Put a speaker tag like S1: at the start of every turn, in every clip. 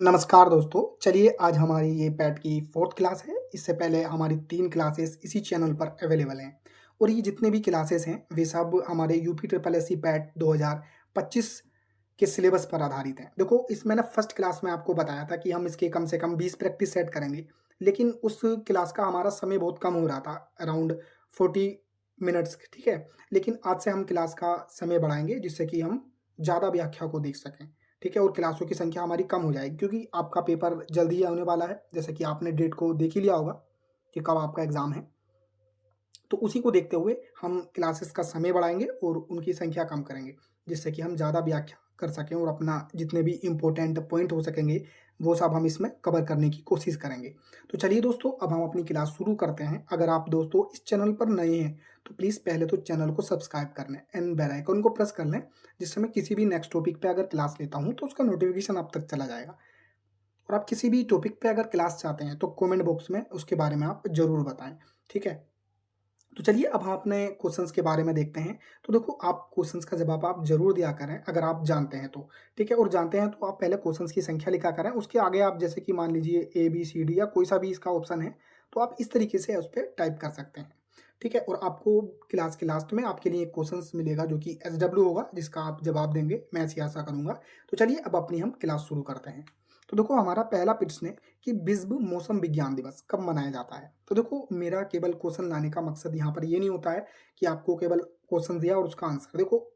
S1: नमस्कार दोस्तों, चलिए आज हमारी ये पैट की 4th क्लास है। इससे पहले हमारी 3 क्लासेस इसी चैनल पर अवेलेबल हैं और ये जितने भी क्लासेस हैं वे सब हमारे यूपी ट्रिपल एससी पैट 2025 के सिलेबस पर आधारित हैं। देखो इसमें ना फर्स्ट क्लास में आपको बताया था कि हम इसके कम से कम 20 प्रैक्टिस सेट करेंगे, लेकिन उस क्लास का हमारा समय बहुत कम हो रहा था, अराउंड 40 मिनट्स, ठीक है। लेकिन आज से हम क्लास का समय बढ़ाएँगे जिससे कि हम ज़्यादा व्याख्या को देख सकें। ठीक है, और क्लासों की संख्या हमारी कम हो जाएगी क्योंकि आपका पेपर जल्दी ही आने वाला है। जैसे कि आपने डेट को देख ही लिया होगा कि कब आपका एग्ज़ाम है। तो उसी को देखते हुए हम क्लासेस का समय बढ़ाएँगे और उनकी संख्या कम करेंगे, जिससे कि हम ज़्यादा व्याख्या कर सकें और अपना जितने भी इम्पोर्टेंट पॉइंट हो सकेंगे, वो सब हम इसमें कवर करने की कोशिश करेंगे। तो चलिए दोस्तों, अब हम अपनी क्लास शुरू करते हैं। अगर आप दोस्तों इस चैनल पर नए हैं, तो प्लीज़ पहले तो चैनल को सब्सक्राइब कर लें एंड बेल आइकन को प्रेस कर लें, जिससे मैं किसी भी नेक्स्ट टॉपिक पे अगर क्लास लेता हूँ, तो उसका नोटिफ़िकेशन आप तक चला जाएगा। और आप किसी भी टॉपिक पे अगर क्लास चाहते हैं, तो कमेंट बॉक्स में उसके बारे में आप ज़रूर बताएँ, ठीक है? तो चलिए अब हम अपने क्वेश्चंस के बारे में देखते हैं। तो देखो आप क्वेश्चंस का जवाब आप ज़रूर दिया करें अगर आप जानते हैं तो, ठीक है? और जानते हैं तो आप पहले क्वेश्चंस की संख्या लिखा करें, उसके आगे आप जैसे कि मान लीजिए ए, बी, सी, डी या कोई सा भी इसका ऑप्शन है, तो आप इस तरीके से उस पे टाइप कर सकते हैं, ठीक है? और आपको क्लास के लास्ट में आपके लिए एक क्वेश्चंस मिलेगा जो कि एसडब्ल्यू होगा, जिसका आप जवाब देंगे, मैं ऐसी आशा करूँगा। तो चलिए अब अपनी हम क्लास शुरू करते हैं। तो देखो हमारा पहला प्रश्न है कि विश्व मौसम विज्ञान दिवस कब मनाया जाता है? तो देखो मेरा केवल क्वेश्चन लाने का मकसद यहाँ पर ये नहीं होता है कि आपको केवल क्वेश्चन दिया और उसका आंसर। देखो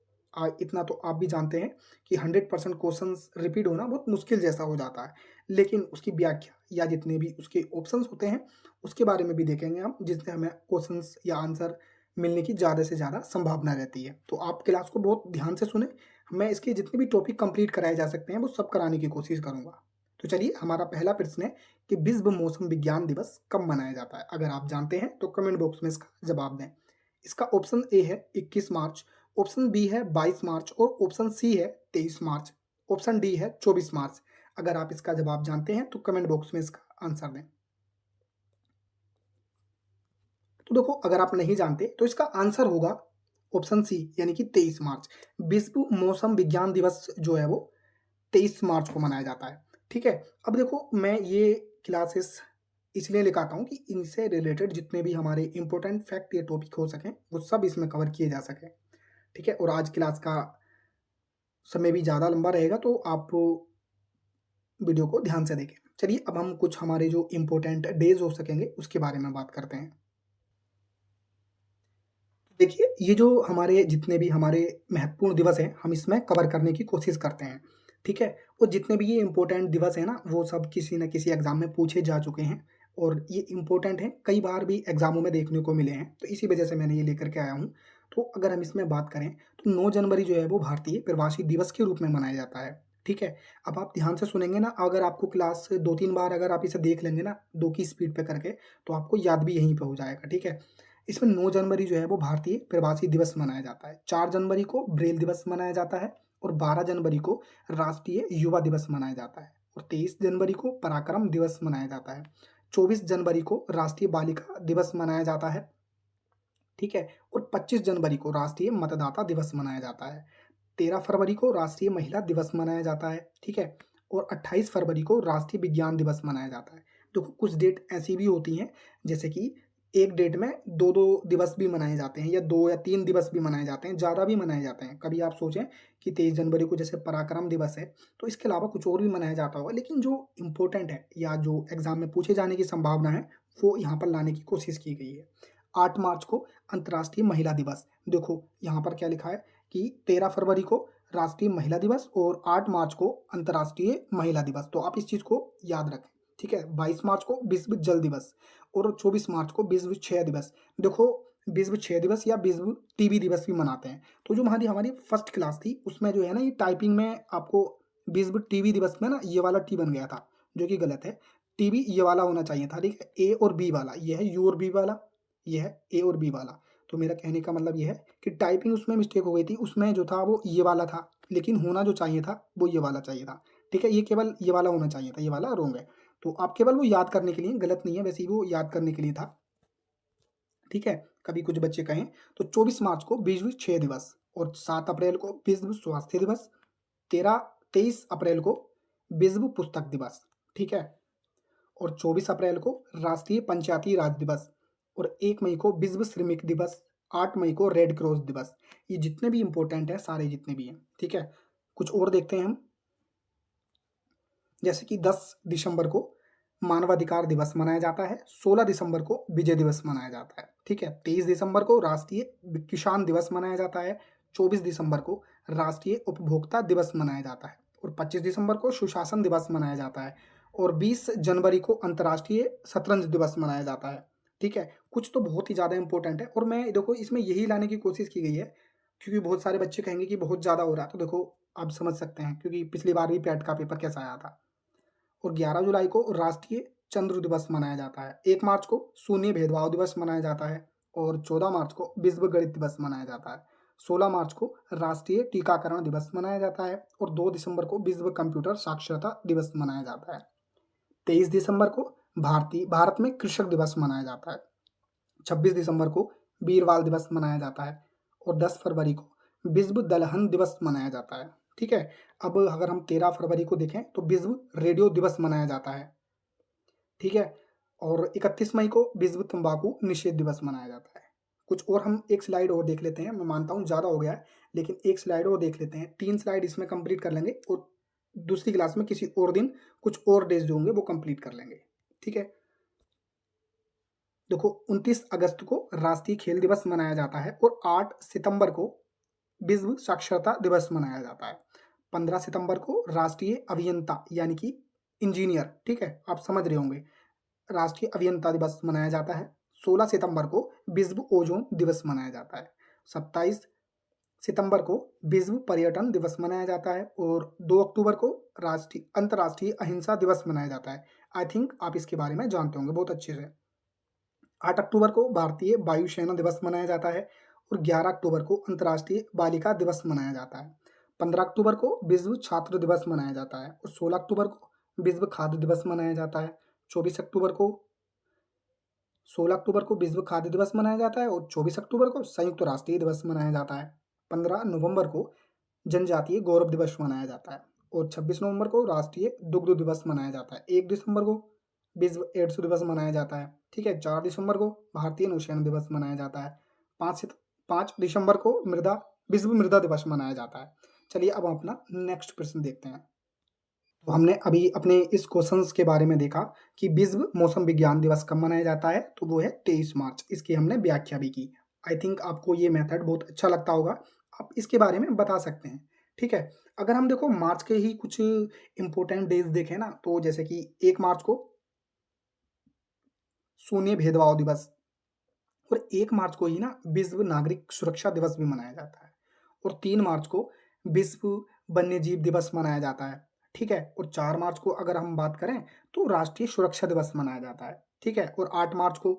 S1: इतना तो आप भी जानते हैं कि 100% क्वेश्चंस रिपीट होना बहुत मुश्किल जैसा हो जाता है। लेकिन उसकी व्याख्या या जितने भी उसके ऑप्शंस होते हैं, उसके बारे में भी देखेंगे हम, जिससे हमें क्वेश्चंस या आंसर मिलने की ज़्यादा से ज़्यादा संभावना रहती है। तो आप क्लास को बहुत ध्यान से सुनें, मैं इसके जितने भी टॉपिक कंप्लीट कराए जा सकते हैं, वो सब कराने की कोशिश करूँगा। तो चलिए हमारा पहला प्रश्न है कि विश्व मौसम विज्ञान दिवस कब मनाया जाता है? अगर आप जानते हैं तो कमेंट बॉक्स में इसका जवाब दें। इसका ऑप्शन ए है 21 मार्च, ऑप्शन बी है 22 मार्च और ऑप्शन सी है 23 मार्च, ऑप्शन डी है 24 मार्च। अगर आप इसका जवाब जानते हैं तो कमेंट बॉक्स में इसका आंसर दें। तो देखो अगर आप नहीं जानते तो इसका आंसर होगा ऑप्शन सी यानी कि 23 मार्च। विश्व मौसम विज्ञान दिवस जो है वो 23 मार्च को मनाया जाता है, ठीक है? अब देखो मैं ये क्लासेस इसलिए लेकर हूँ कि इनसे रिलेटेड जितने भी हमारे इम्पोर्टेंट फैक्ट या टॉपिक हो सकें, वो सब इसमें कवर किए जा सकें, ठीक है? और आज क्लास का समय भी ज़्यादा लंबा रहेगा तो आप वीडियो को ध्यान से देखें। चलिए अब हम कुछ हमारे जो इम्पोर्टेंट डेज़ हो सकेंगे, उसके बारे में बात करते हैं। देखिए, ये जो हमारे जितने भी हमारे महत्वपूर्ण दिवस हैं, हम इसमें कवर करने की कोशिश करते हैं, ठीक है? और जितने भी ये इम्पोर्टेंट दिवस हैं ना, वो सब किसी न किसी एग्ज़ाम में पूछे जा चुके हैं और ये इम्पोर्टेंट हैं, कई बार भी एग्ज़ामों में देखने को मिले हैं, तो इसी वजह से मैंने ये लेकर के आया हूँ। तो अगर हम इसमें बात करें, तो 9 जनवरी जो है वो भारतीय प्रवासी दिवस के रूप में मनाया जाता है, ठीक है? अब आप ध्यान से सुनेंगे ना, अगर आपको क्लास 2-3 बार अगर आप इसे देख लेंगे ना, 2 की स्पीड पे करके, तो आपको याद भी यहीं पे हो जाएगा, ठीक है? इसमें 9 जनवरी जो है वो भारतीय प्रवासी दिवस मनाया जाता है। 4 जनवरी को ब्रेल दिवस मनाया जाता है और 12 जनवरी को राष्ट्रीय युवा दिवस मनाया जाता है और 23 जनवरी को पराक्रम दिवस मनाया जाता है। 24 जनवरी को राष्ट्रीय बालिका दिवस मनाया जाता है, ठीक है? और 25 जनवरी को राष्ट्रीय मतदाता दिवस मनाया जाता है। 13 फरवरी को राष्ट्रीय महिला दिवस मनाया जाता है, ठीक है? और 28 फरवरी को राष्ट्रीय विज्ञान दिवस मनाया जाता है। देखो कुछ डेट ऐसी भी होती हैं जैसे कि एक डेट में 2-2 दिवस भी मनाए जाते हैं या 2 या 3 दिवस भी मनाए जाते हैं, ज़्यादा भी मनाए जाते हैं। कभी आप सोचें कि 23 जनवरी को जैसे पराक्रम दिवस है, तो इसके अलावा कुछ और भी मनाया जाता होगा, लेकिन जो इम्पोर्टेंट है या जो एग्ज़ाम में पूछे जाने की संभावना है, वो यहाँ पर लाने की कोशिश की गई है। 8 मार्च को अंतर्राष्ट्रीय महिला दिवस। देखो यहाँ पर क्या लिखा है कि 13 फरवरी को राष्ट्रीय महिला दिवस और 8 मार्च को अंतर्राष्ट्रीय महिला दिवस, तो आप इस चीज़ को याद रखें, ठीक है? 22 मार्च को विश्व जल दिवस और 24 मार्च को विश्व क्षय दिवस। देखो विश्व क्षय दिवस या विश्व टीबी दिवस भी मनाते हैं। तो जो हमारी हमारी फर्स्ट क्लास थी उसमें जो है ना, ये टाइपिंग में आपको विश्व टीबी दिवस में ना ये वाला टी बन गया था, जो कि गलत है। टीबी ये वाला होना चाहिए था, ठीक है? ए और बी वाला, ये है यू और बी वाला, ये है ए और बी वाला। तो मेरा कहने का मतलब ये है कि टाइपिंग उसमें मिस्टेक हो गई थी, उसमें जो था वो ये वाला था, लेकिन होना जो चाहिए था वो ये वाला चाहिए था, ठीक है? ये केवल ये वाला होना चाहिए था, ये वाला रॉन्ग है। तो आप केवल वो याद करने के लिए, गलत नहीं है, वैसे ही वो याद करने के लिए था, ठीक है? कभी कुछ बच्चे कहें तो 24 मार्च को विश्व क्षय दिवस और 7 अप्रैल को विश्व स्वास्थ्य दिवस, 23 अप्रैल को विश्व पुस्तक दिवस, ठीक है। और 24 अप्रैल को राष्ट्रीय पंचायती राज दिवस, और 1 मई को विश्व श्रमिक दिवस, 8 मई को रेड क्रॉस दिवस। ये जितने भी इंपॉर्टेंट है सारे जितने भी हैं, ठीक है। कुछ और देखते हैं हम, जैसे कि 10 दिसंबर को मानवाधिकार दिवस मनाया जाता है, 16 दिसंबर को विजय दिवस मनाया जाता है, ठीक है। 23 दिसंबर को राष्ट्रीय किसान दिवस मनाया जाता है, 24 दिसंबर को राष्ट्रीय उपभोक्ता दिवस मनाया जाता है, और 25 दिसंबर को सुशासन दिवस मनाया जाता है, और 20 जनवरी को अंतर्राष्ट्रीय शतरंज दिवस मनाया जाता है, ठीक है। कुछ तो बहुत ही ज़्यादा इंपॉर्टेंट है, और मैं देखो इसमें यही लाने की कोशिश की गई है, क्योंकि बहुत सारे बच्चे कहेंगे कि बहुत ज़्यादा हो रहा है, तो देखो आप समझ सकते हैं, क्योंकि पिछली बार भी पैट का पेपर कैसा आया था। और 11 जुलाई को राष्ट्रीय चंद्र दिवस मनाया जाता है, 1 मार्च को शून्य भेदभाव दिवस मनाया जाता है, और 14 मार्च को विश्व गणित दिवस मनाया जाता है, 16 मार्च को राष्ट्रीय टीकाकरण दिवस मनाया जाता है, और 2 दिसंबर को विश्व कंप्यूटर साक्षरता दिवस मनाया जाता है। 23 दिसंबर को भारत में कृषक दिवस मनाया जाता है, 26 दिसंबर को वीरवाल दिवस मनाया जाता है, और 10 फरवरी को विश्व दलहन दिवस मनाया जाता है, ठीक है। अब अगर हम 13 फरवरी को देखें तो विश्व रेडियो दिवस मनाया जाता है, ठीक है। और 31 मई को विश्व तंबाकू निषेध दिवस मनाया जाता है। कुछ और हम एक स्लाइड और देख लेते हैं, मैं मानता हूँ ज़्यादा हो गया है, लेकिन एक स्लाइड और देख लेते हैं, 3 स्लाइड इसमें कंप्लीट कर लेंगे, और दूसरी क्लास में किसी और दिन कुछ और डेज जो होंगे वो कंप्लीट कर लेंगे, ठीक है। देखो 29 अगस्त को राष्ट्रीय खेल दिवस मनाया जाता है, और 8 सितंबर को विश्व साक्षरता दिवस मनाया जाता है। 15 सितंबर को राष्ट्रीय अभियंता यानी कि इंजीनियर, ठीक है, आप समझ रहे होंगे, राष्ट्रीय अभियंता दिवस मनाया जाता है। 16 सितंबर को विश्व ओजोन दिवस मनाया जाता है। 27 सितंबर को विश्व पर्यटन दिवस मनाया जाता है, और 2 अक्टूबर को राष्ट्रीय अंतर्राष्ट्रीय अहिंसा दिवस मनाया जाता है। आई थिंक आप इसके बारे में जानते होंगे बहुत अच्छे से। 8 अक्टूबर को भारतीय वायुसेना दिवस मनाया जाता है, और 11 अक्टूबर को अंतर्राष्ट्रीय बालिका दिवस मनाया जाता है। 15 अक्टूबर को विश्व छात्र दिवस मनाया जाता है, और 16 अक्टूबर को विश्व खाद्य दिवस मनाया जाता है। 24 अक्टूबर को 16 अक्टूबर को विश्व खाद्य दिवस मनाया जाता है, और 24 अक्टूबर को संयुक्त राष्ट्रीय दिवस मनाया जाता है। 15 नवंबर को जनजातीय गौरव दिवस मनाया जाता है, और 26 नवंबर को राष्ट्रीय दुग्ध दिवस मनाया जाता है। 1 दिसंबर को विश्व एड्स दिवस मनाया जाता है, ठीक है। 4 दिसंबर को भारतीय नौसेना दिवस मनाया जाता है। 5 दिसंबर को विश्व मृदा दिवस मनाया जाता है। चलिए अब हम अपना नेक्स्ट प्रश्न देखते हैं। तो हमने अभी अपने इस क्वेश्चंस के बारे में देखा कि विश्व मौसम विज्ञान दिवस कब मनाया जाता है, तो वो है 23 मार्च। इसकी हमने व्याख्या भी की। आई थिंक आपको ये मेथड बहुत अच्छा लगता होगा, आप इसके बारे में बता सकते हैं, ठीक है। अगर हम देखो मार्च के ही कुछ इंपॉर्टेंट डेज देखें ना, तो जैसे कि 1 मार्च को शून्य भेदभाव दिवस, और 1 मार्च को ही ना विश्व नागरिक सुरक्षा दिवस भी मनाया जाता है, और 3 मार्च को विश्व वन्य जीव दिवस मनाया जाता है, ठीक है। और 4 मार्च को अगर हम बात करें तो राष्ट्रीय सुरक्षा दिवस मनाया जाता है, ठीक है। और 8 मार्च को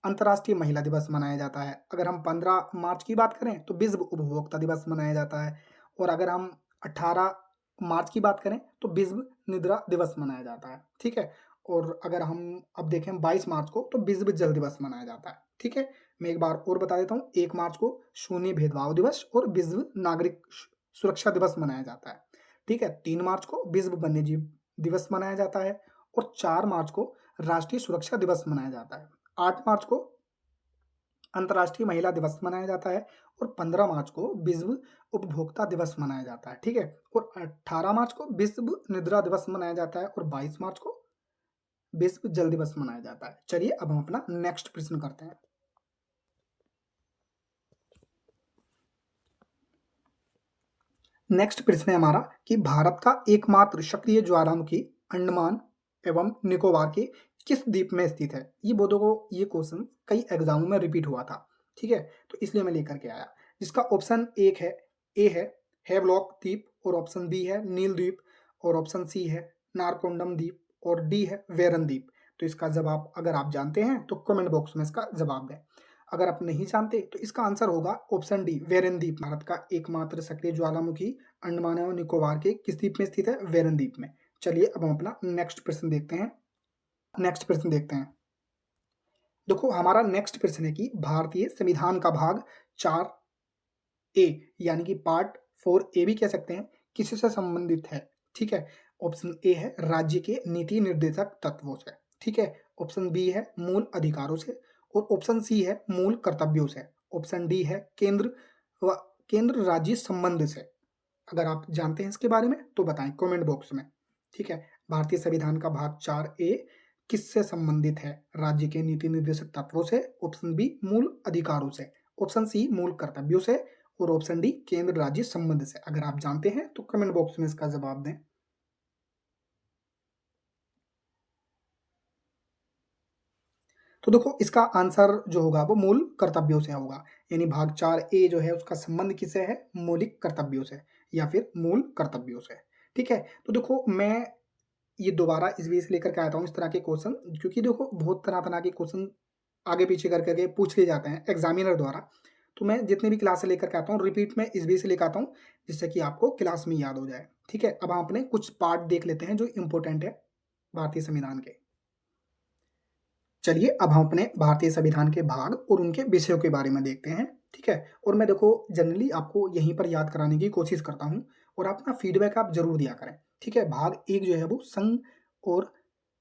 S1: अंतर्राष्ट्रीय महिला दिवस मनाया जाता है। अगर हम 15 मार्च की बात करें तो विश्व उपभोक्ता दिवस मनाया जाता है, और अगर हम 18 मार्च की बात करें तो विश्व निद्रा दिवस मनाया जाता है, ठीक है। और अगर हम अब देखें 22 मार्च को तो विश्व जल दिवस मनाया जाता है, ठीक है। मैं एक बार और बता देता हूँ, 1 मार्च को शून्य भेदभाव दिवस और विश्व नागरिक सुरक्षा दिवस मनाया जाता है, ठीक है। 3 मार्च को विश्व वन्यजीव दिवस मनाया जाता है, और 4 मार्च को राष्ट्रीय सुरक्षा दिवस मनाया जाता है। 8 मार्च को अंतर्राष्ट्रीय महिला दिवस मनाया जाता है, और 15 मार्च को विश्व उपभोक्ता दिवस मनाया जाता है, ठीक है। और 18 मार्च को विश्व निद्रा दिवस मनाया जाता है, और 22 मार्च को विश्व जल दिवस मनाया जाता है। चलिए अब हम अपना नेक्स्ट प्रश्न करते हैं। नेक्स्ट प्रश्न है हमारा कि भारत का एकमात्र सक्रिय ज्वालामुखी अंडमान एवं निकोबार के किस द्वीप में स्थित है। ये बोधो को ये क्वेश्चन कई एग्जामों में रिपीट हुआ था, ठीक है, तो इसलिए मैं लेकर के आया। जिसका ऑप्शन एक है, ए है हेवलॉक द्वीप, और ऑप्शन बी है नील द्वीप, और ऑप्शन सी है नारकोंडम द्वीप, और डी है वेरन द्वीप। तो इसका जवाब अगर आप जानते हैं तो कमेंट बॉक्स में इसका जवाब दें। अगर आप नहीं जानते तो इसका आंसर होगा ऑप्शन डी वेरन द्वीप। भारत का एकमात्र सक्रिय ज्वालामुखी अंडमान और निकोबार के किस द्वीप में स्थित है, वेरन द्वीप में। चलिए अब हम अपना नेक्स्ट प्रश्न देखते हैं। देखो हमारा नेक्स्ट प्रश्न है कि भारतीय संविधान का भाग 4A यानी कि पार्ट 4A भी कह सकते हैं, किससे संबंधित है, ठीक है। ऑप्शन ए है राज्य के नीति निर्देशक तत्वों से, ठीक है। ऑप्शन बी है मूल अधिकारों से और ऑप्शन सी है मूल कर्तव्यों से। ऑप्शन डी है व केंद्र राज्य संबंध से। अगर आप जानते हैं इसके बारे में तो बताएं कमेंट बॉक्स में, ठीक है। भारतीय संविधान का भाग 4A किससे संबंधित है? राज्य के नीति निर्देशक तत्वों से, ऑप्शन बी मूल अधिकारों से, ऑप्शन सी मूल कर्तव्यों से और ऑप्शन डी केंद्र राज्य संबंध से। अगर आप जानते हैं तो कमेंट बॉक्स में इसका जवाब दें। तो देखो इसका आंसर जो होगा वो मूल कर्तव्यों से होगा, यानी भाग 4A जो है उसका संबंध किससे है? मौलिक कर्तव्यों से या फिर मूल कर्तव्यों से, ठीक है। तो देखो मैं ये दोबारा इस वजह से लेकर के आता हूँ इस तरह के क्वेश्चन, क्योंकि देखो बहुत तरह तरह के क्वेश्चन आगे पीछे कर करके पूछ लिए जाते हैं एग्जामिनर द्वारा। तो मैं जितने भी क्लास से लेकर के आता हूँ रिपीट में इस वजह से लेकर आता हूँ जिससे कि आपको क्लास में याद हो जाए, ठीक है। अब हम अपने कुछ पार्ट देख लेते हैं जो इंपॉर्टेंट है भारतीय संविधान के। चलिए अब हम अपने भारतीय संविधान के भाग और उनके विषयों के बारे में देखते हैं, ठीक है। और मैं देखो जनरली आपको यहीं पर याद कराने की कोशिश करता हूँ और अपना फीडबैक आप जरूर दिया करें, ठीक है। भाग 1 जो है वो और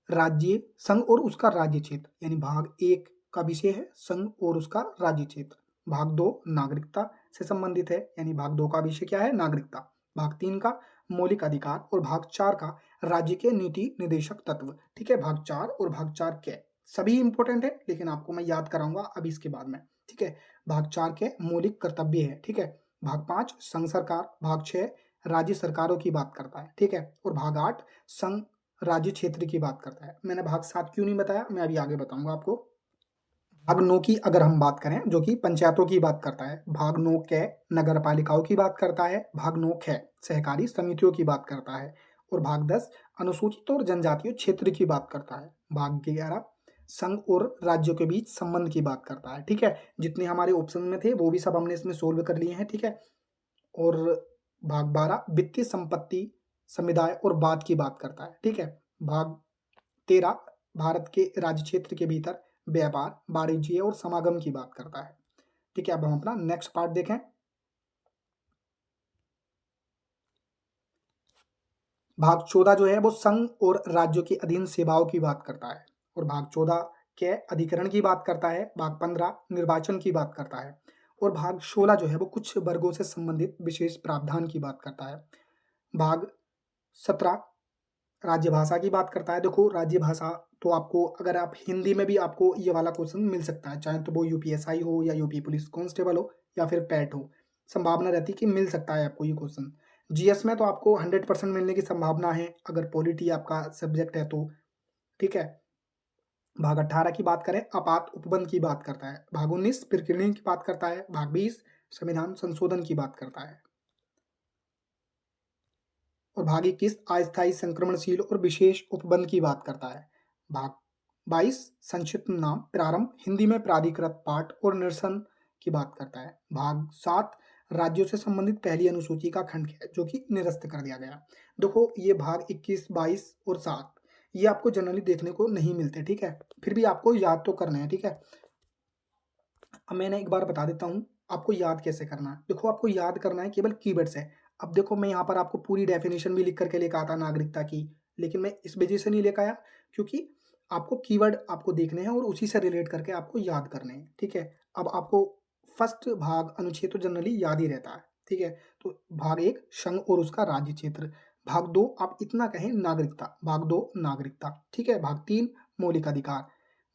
S1: राज्य संघ और उसका राज्य क्षेत्र, यानी भाग 1 का विषय है संघ और उसका राज्य क्षेत्र। भाग 2 नागरिकता से संबंधित है, यानी भाग 2 का विषय क्या है? नागरिकता। भाग 3 का मौलिक अधिकार और भाग 4 का राज्य के नीति निर्देशक तत्व, ठीक है। भाग 4 और भाग 4 के सभी इंपॉर्टेंट है लेकिन आपको मैं याद कराऊंगा अभी इसके बाद में, ठीक है। भाग 4 के मौलिक कर्तव्य है, ठीक है। भाग 5 संघ सरकार, भाग 6 राज्य सरकारों की बात करता है, ठीक है। और भाग 8 संघ राज्य क्षेत्र की बात करता है। मैंने भाग 7 क्यों नहीं बताया, मैं अभी आगे बताऊंगा आपको। भाग 9 की अगर हम बात करें जो कि पंचायतों की बात करता है, भाग 9 के नगर पालिकाओं की बात करता है, भाग 9 ख सहकारी समितियों की बात करता है और भाग 10 अनुसूचित और जनजातीय क्षेत्र की बात करता है। भाग 11 संघ और राज्यों के बीच संबंध की बात करता है, ठीक है। जितने हमारे ऑप्शन में थे वो भी सब हमने इसमें सोल्व कर लिए हैं, ठीक है। और भाग 12 वित्तीय संपत्ति समुदाय और बाद की बात करता है, ठीक है। भाग 13 भारत के राज्य क्षेत्र के भीतर व्यापार वाणिज्य और समागम की बात करता है, ठीक है। अब हम अपना नेक्स्ट पार्ट देखें। भाग 14 जो है वो संघ और राज्यों के अधीन सेवाओं की बात करता है और भाग 14 के अधिकरण की बात करता है। भाग 15 निर्वाचन की बात करता है और भाग 16 जो है वो कुछ वर्गों से संबंधित विशेष प्रावधान की बात करता है। भाग 17 राज्य भाषा की बात करता है। देखो राज्य भाषा तो आपको अगर आप हिंदी में भी आपको ये वाला क्वेश्चन मिल सकता है, चाहे तो वो यूपीएसआई हो या यूपी पुलिस कांस्टेबल हो या फिर पैट हो, संभावना रहती है कि मिल सकता है आपको ये क्वेश्चन। जीएस में तो आपको 100% मिलने की संभावना है अगर पॉलिटी आपका सब्जेक्ट है तो, ठीक है। भाग 18 की बात करें आपात उपबंध की बात करता है। भाग 19 प्रकीर्णन की बात करता है। भाग 20 संविधान संशोधन की बात करता है और भाग 21 अस्थायी संक्रमणशील और विशेष उपबंध की बात करता है। भाग 22 संक्षिप्त नाम प्रारंभ हिंदी में प्राधिकृत पाठ और निरसन की बात करता है। भाग 7 राज्यों से संबंधित पहली अनुसूची का खंड है जो कि निरस्त कर दिया गया। देखो ये भाग 21, 22 और 7 ये आपको जनरली देखने को नहीं मिलते, ठीक है। फिर भी आपको याद तो करना है, ठीक है। अब मैंने एक बार बता देता हूँ आपको याद कैसे करना है। देखो आपको याद करना है केवल कीवर्ड्स है। अब देखो मैं यहाँ पर आपको पूरी डेफिनेशन भी लिख करके लेकर आता नागरिकता की, लेकिन मैं इस वजह से नहीं लेकर आया क्योंकि आपको कीवर्ड आपको देखने हैं और उसी से रिलेट करके आपको याद करने हैं, ठीक है। अब आपको फर्स्ट भाग अनुच्छेद तो जनरली याद ही रहता है, ठीक है। तो भाग 1 संघ और उसका राज्य क्षेत्र, भाग 2 आप इतना कहें नागरिकता, भाग 2 नागरिकता, ठीक है। भाग 3 मौलिक अधिकार,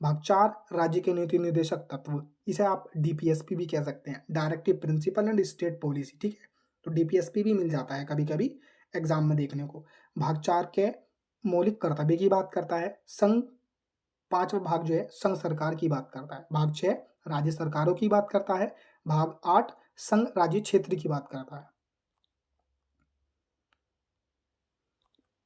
S1: भाग 4 राज्य के नीति निर्देशक तत्व, इसे आप डीपीएसपी भी कह सकते हैं, directive principle and state policy, ठीक है। तो डीपीएसपी भी मिल जाता है कभी कभी एग्जाम में देखने को। भाग 4 के मौलिक कर्तव्य की बात करता है। संघ 5वां भाग जो है संघ सरकार की बात करता है। भाग 6 राज्य सरकारों की बात करता है। भाग 8 संघ राज्य क्षेत्र की बात करता है।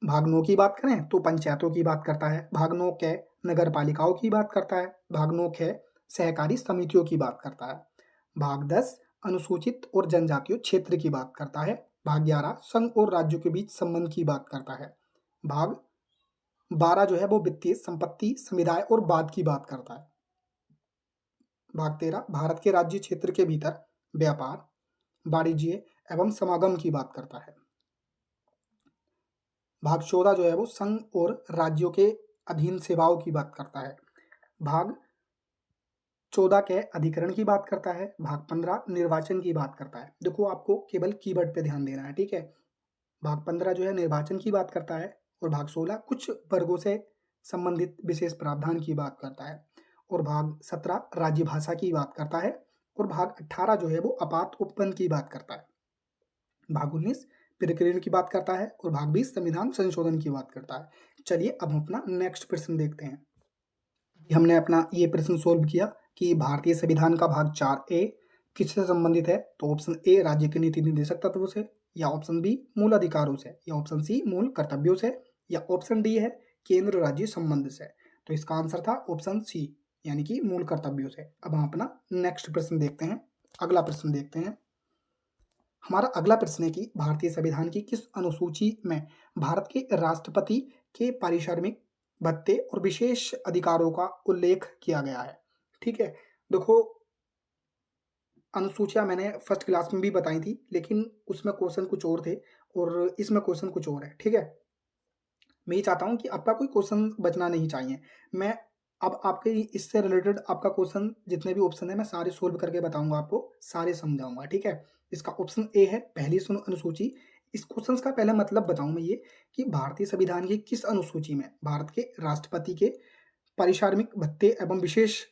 S1: भाग 9 की बात करें तो पंचायतों की बात करता है। भाग 9 के नगर पालिकाओं की बात करता है। भाग 9 के सहकारी समितियों की बात करता है। भाग 10 अनुसूचित और जनजातीय क्षेत्र की बात करता है। भाग 11 संघ और राज्यों के बीच संबंध की बात करता है। भाग 12 जो है वो वित्तीय संपत्ति समुदाय और बाद की बात करता है। भाग 13 भारत के राज्य क्षेत्र के भीतर व्यापार वाणिज्य एवं समागम की बात करता है। भाग 14 जो है वो संघ और राज्यों के अधीन सेवाओं की बात करता है। भाग 14 के अधिकरण की बात करता है। भाग 15 निर्वाचन की बात करता है। देखो आपको केवल कीवर्ड पे ध्यान देना है, ठीक है। भाग 15 जो है निर्वाचन की बात करता है और भाग 16 कुछ वर्गों से संबंधित विशेष प्रावधान की बात करता है और भाग 17 राज्य भाषा की बात करता है और भाग 18 जो है वो आपात उपबंध की बात करता है। भाग 19 प्रकरण की बात करता है और भाग 20 संविधान संशोधन की बात करता है। चलिए अब हम अपना नेक्स्ट प्रश्न देखते हैं। हमने अपना ये प्रश्न सोल्व किया कि भारतीय संविधान का भाग 4A किससे संबंधित है, तो ऑप्शन ए राज्य के नीति निर्देशक तत्वों से, या ऑप्शन बी मूल अधिकारों से, या ऑप्शन सी मूल कर्तव्यों से, या ऑप्शन डी है केंद्र राज्य संबंध से। तो इसका आंसर था ऑप्शन सी, यानी कि मूल कर्तव्यों से। अब हम अपना नेक्स्ट प्रश्न देखते हैं, अगला प्रश्न देखते हैं। हमारा अगला प्रश्न है कि भारतीय संविधान की किस अनुसूची में भारत के राष्ट्रपति के पारिश्रमिक भत्ते और विशेष अधिकारों का उल्लेख किया गया है। ठीक है, देखो अनुसूचियां मैंने फर्स्ट क्लास में भी बताई थी, लेकिन उसमें क्वेश्चन कुछ और थे और इसमें क्वेश्चन कुछ और है। ठीक है, मैं ये चाहता हूँ कि आपका कोई क्वेश्चन बचना नहीं चाहिए। मैं अब आपके इससे रिलेटेड आपका क्वेश्चन जितने भी ऑप्शन है मैं सारे सोल्व करके बताऊंगा, आपको सारे समझाऊंगा। ठीक है, इसका ऑप्शन ए है पहली अनुसूची। इस क्वेश्चन का पहले मतलब बताऊं मैं ये कि भारतीय संविधान की किस अनुसूची में भारत के राष्ट्रपति के पारिश्रमिक भत्ते एवं विशेष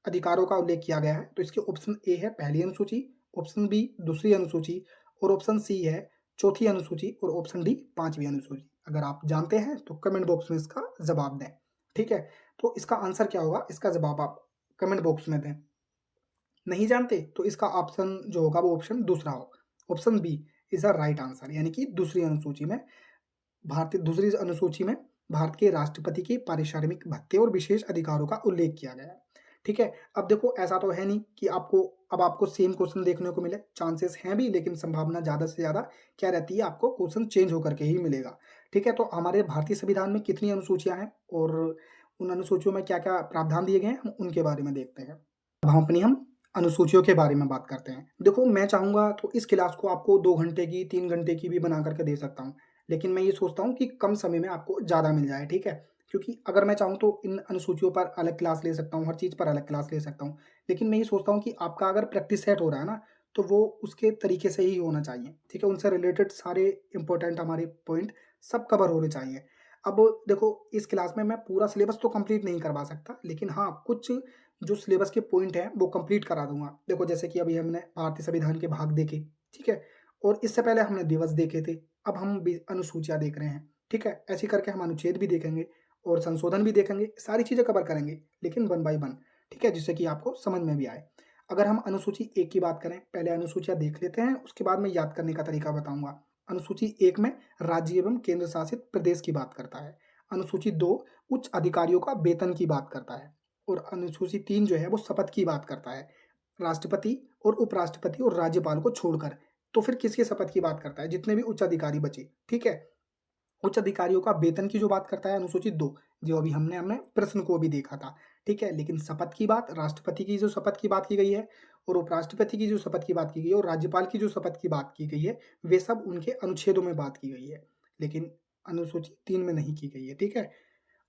S1: अधिकारों का उल्लेख किया गया है। तो इसके ऑप्शन ए है पहली अनुसूची, ऑप्शन बी दूसरी अनुसूची और ऑप्शन सी है चौथी अनुसूची और ऑप्शन डी पांचवी अनुसूची। अगर आप जानते हैं तो कमेंट बॉक्स में इसका जवाब दें। ठीक है, तो इसका आंसर क्या होगा, इसका जवाब आप कमेंट बॉक्स में दें। नहीं जानते तो इसका ऑप्शन जो होगा वो ऑप्शन दूसरा हो, option B is a right answer, यानी कि दूसरी अनुसूची में दूसरी अनुसूची में भारत के राष्ट्रपति के पारिश्रमिक भत्ते और विशेष अधिकारों का उल्लेख किया गया है। ठीक है, अब देखो ऐसा तो है नहीं कि आपको सेम क्वेश्चन देखने को मिले, चांसेस हैं भी, लेकिन संभावना ज़्यादा से ज़्यादा क्या रहती है, आपको क्वेश्चन चेंज होकर के ही मिलेगा। ठीक है, तो हमारे भारतीय संविधान में कितनी अनुसूचियां हैं और उन अनुसूचियों में क्या क्या प्रावधान दिए गए हैं, हम उनके बारे में देखते हैं। अब हम अनुसूचियों के बारे में बात करते हैं। देखो मैं चाहूंगा तो इस क्लास को आपको 2 घंटे की 3 घंटे की भी बना करके दे सकता हूँ, लेकिन मैं ये सोचता हूँ कि कम समय में आपको ज़्यादा मिल जाए। ठीक है, क्योंकि अगर मैं चाहूँ तो इन अनुसूचियों पर अलग क्लास ले सकता हूँ, हर चीज़ पर अलग क्लास ले सकता हूँ, लेकिन मैं ये सोचता हूँ कि आपका अगर प्रैक्टिस सेट हो रहा है ना, तो वो उसके तरीके से ही होना चाहिए। ठीक है, उनसे रिलेटेड सारे इंपॉर्टेंट हमारे पॉइंट सब कवर होने चाहिए। अब देखो इस क्लास में मैं पूरा सिलेबस तो कंप्लीट नहीं करवा सकता, लेकिन हाँ कुछ जो सिलेबस के पॉइंट हैं वो कंप्लीट करा दूंगा। देखो जैसे कि अभी हमने भारतीय संविधान के भाग देखे, ठीक है, और इससे पहले हमने दिवस देखे थे, अब हम अनुसूचियां देख रहे हैं। ठीक है, ऐसे करके हम अनुच्छेद भी देखेंगे और संशोधन भी देखेंगे, सारी चीजें कवर करेंगे, लेकिन 1 बाय 1। ठीक है, जिससे कि आपको समझ में भी आए। अगर हम अनुसूची 1 की बात करें, पहले अनुसूचियां देख लेते हैं, उसके बाद मैं याद करने का तरीका बताऊंगा। अनुसूची 1 में राज्य एवं केंद्र शासित प्रदेश की बात करता है। अनुसूची 2 उच्च अधिकारियों का वेतन की बात करता है और अनुसूची 3 जो है वो शपथ की बात करता है, राष्ट्रपति और उपराष्ट्रपति और राज्यपाल को छोड़कर। तो फिर किसके शपथ की बात करता है, जितने भी उच्च अधिकारी बचे। ठीक है, उच्च अधिकारियों का वेतन की जो बात करता है अनुसूचित 2, जो अभी हमने हमने प्रश्न को भी देखा था। ठीक है, लेकिन शपथ की बात, राष्ट्रपति की जो शपथ की बात की गई है और उपराष्ट्रपति की जो शपथ की बात की गई है और राज्यपाल की जो शपथ की बात की गई है, वे सब उनके अनुच्छेदों में बात की गई है, लेकिन अनुसूची 3 में नहीं की गई है। ठीक है,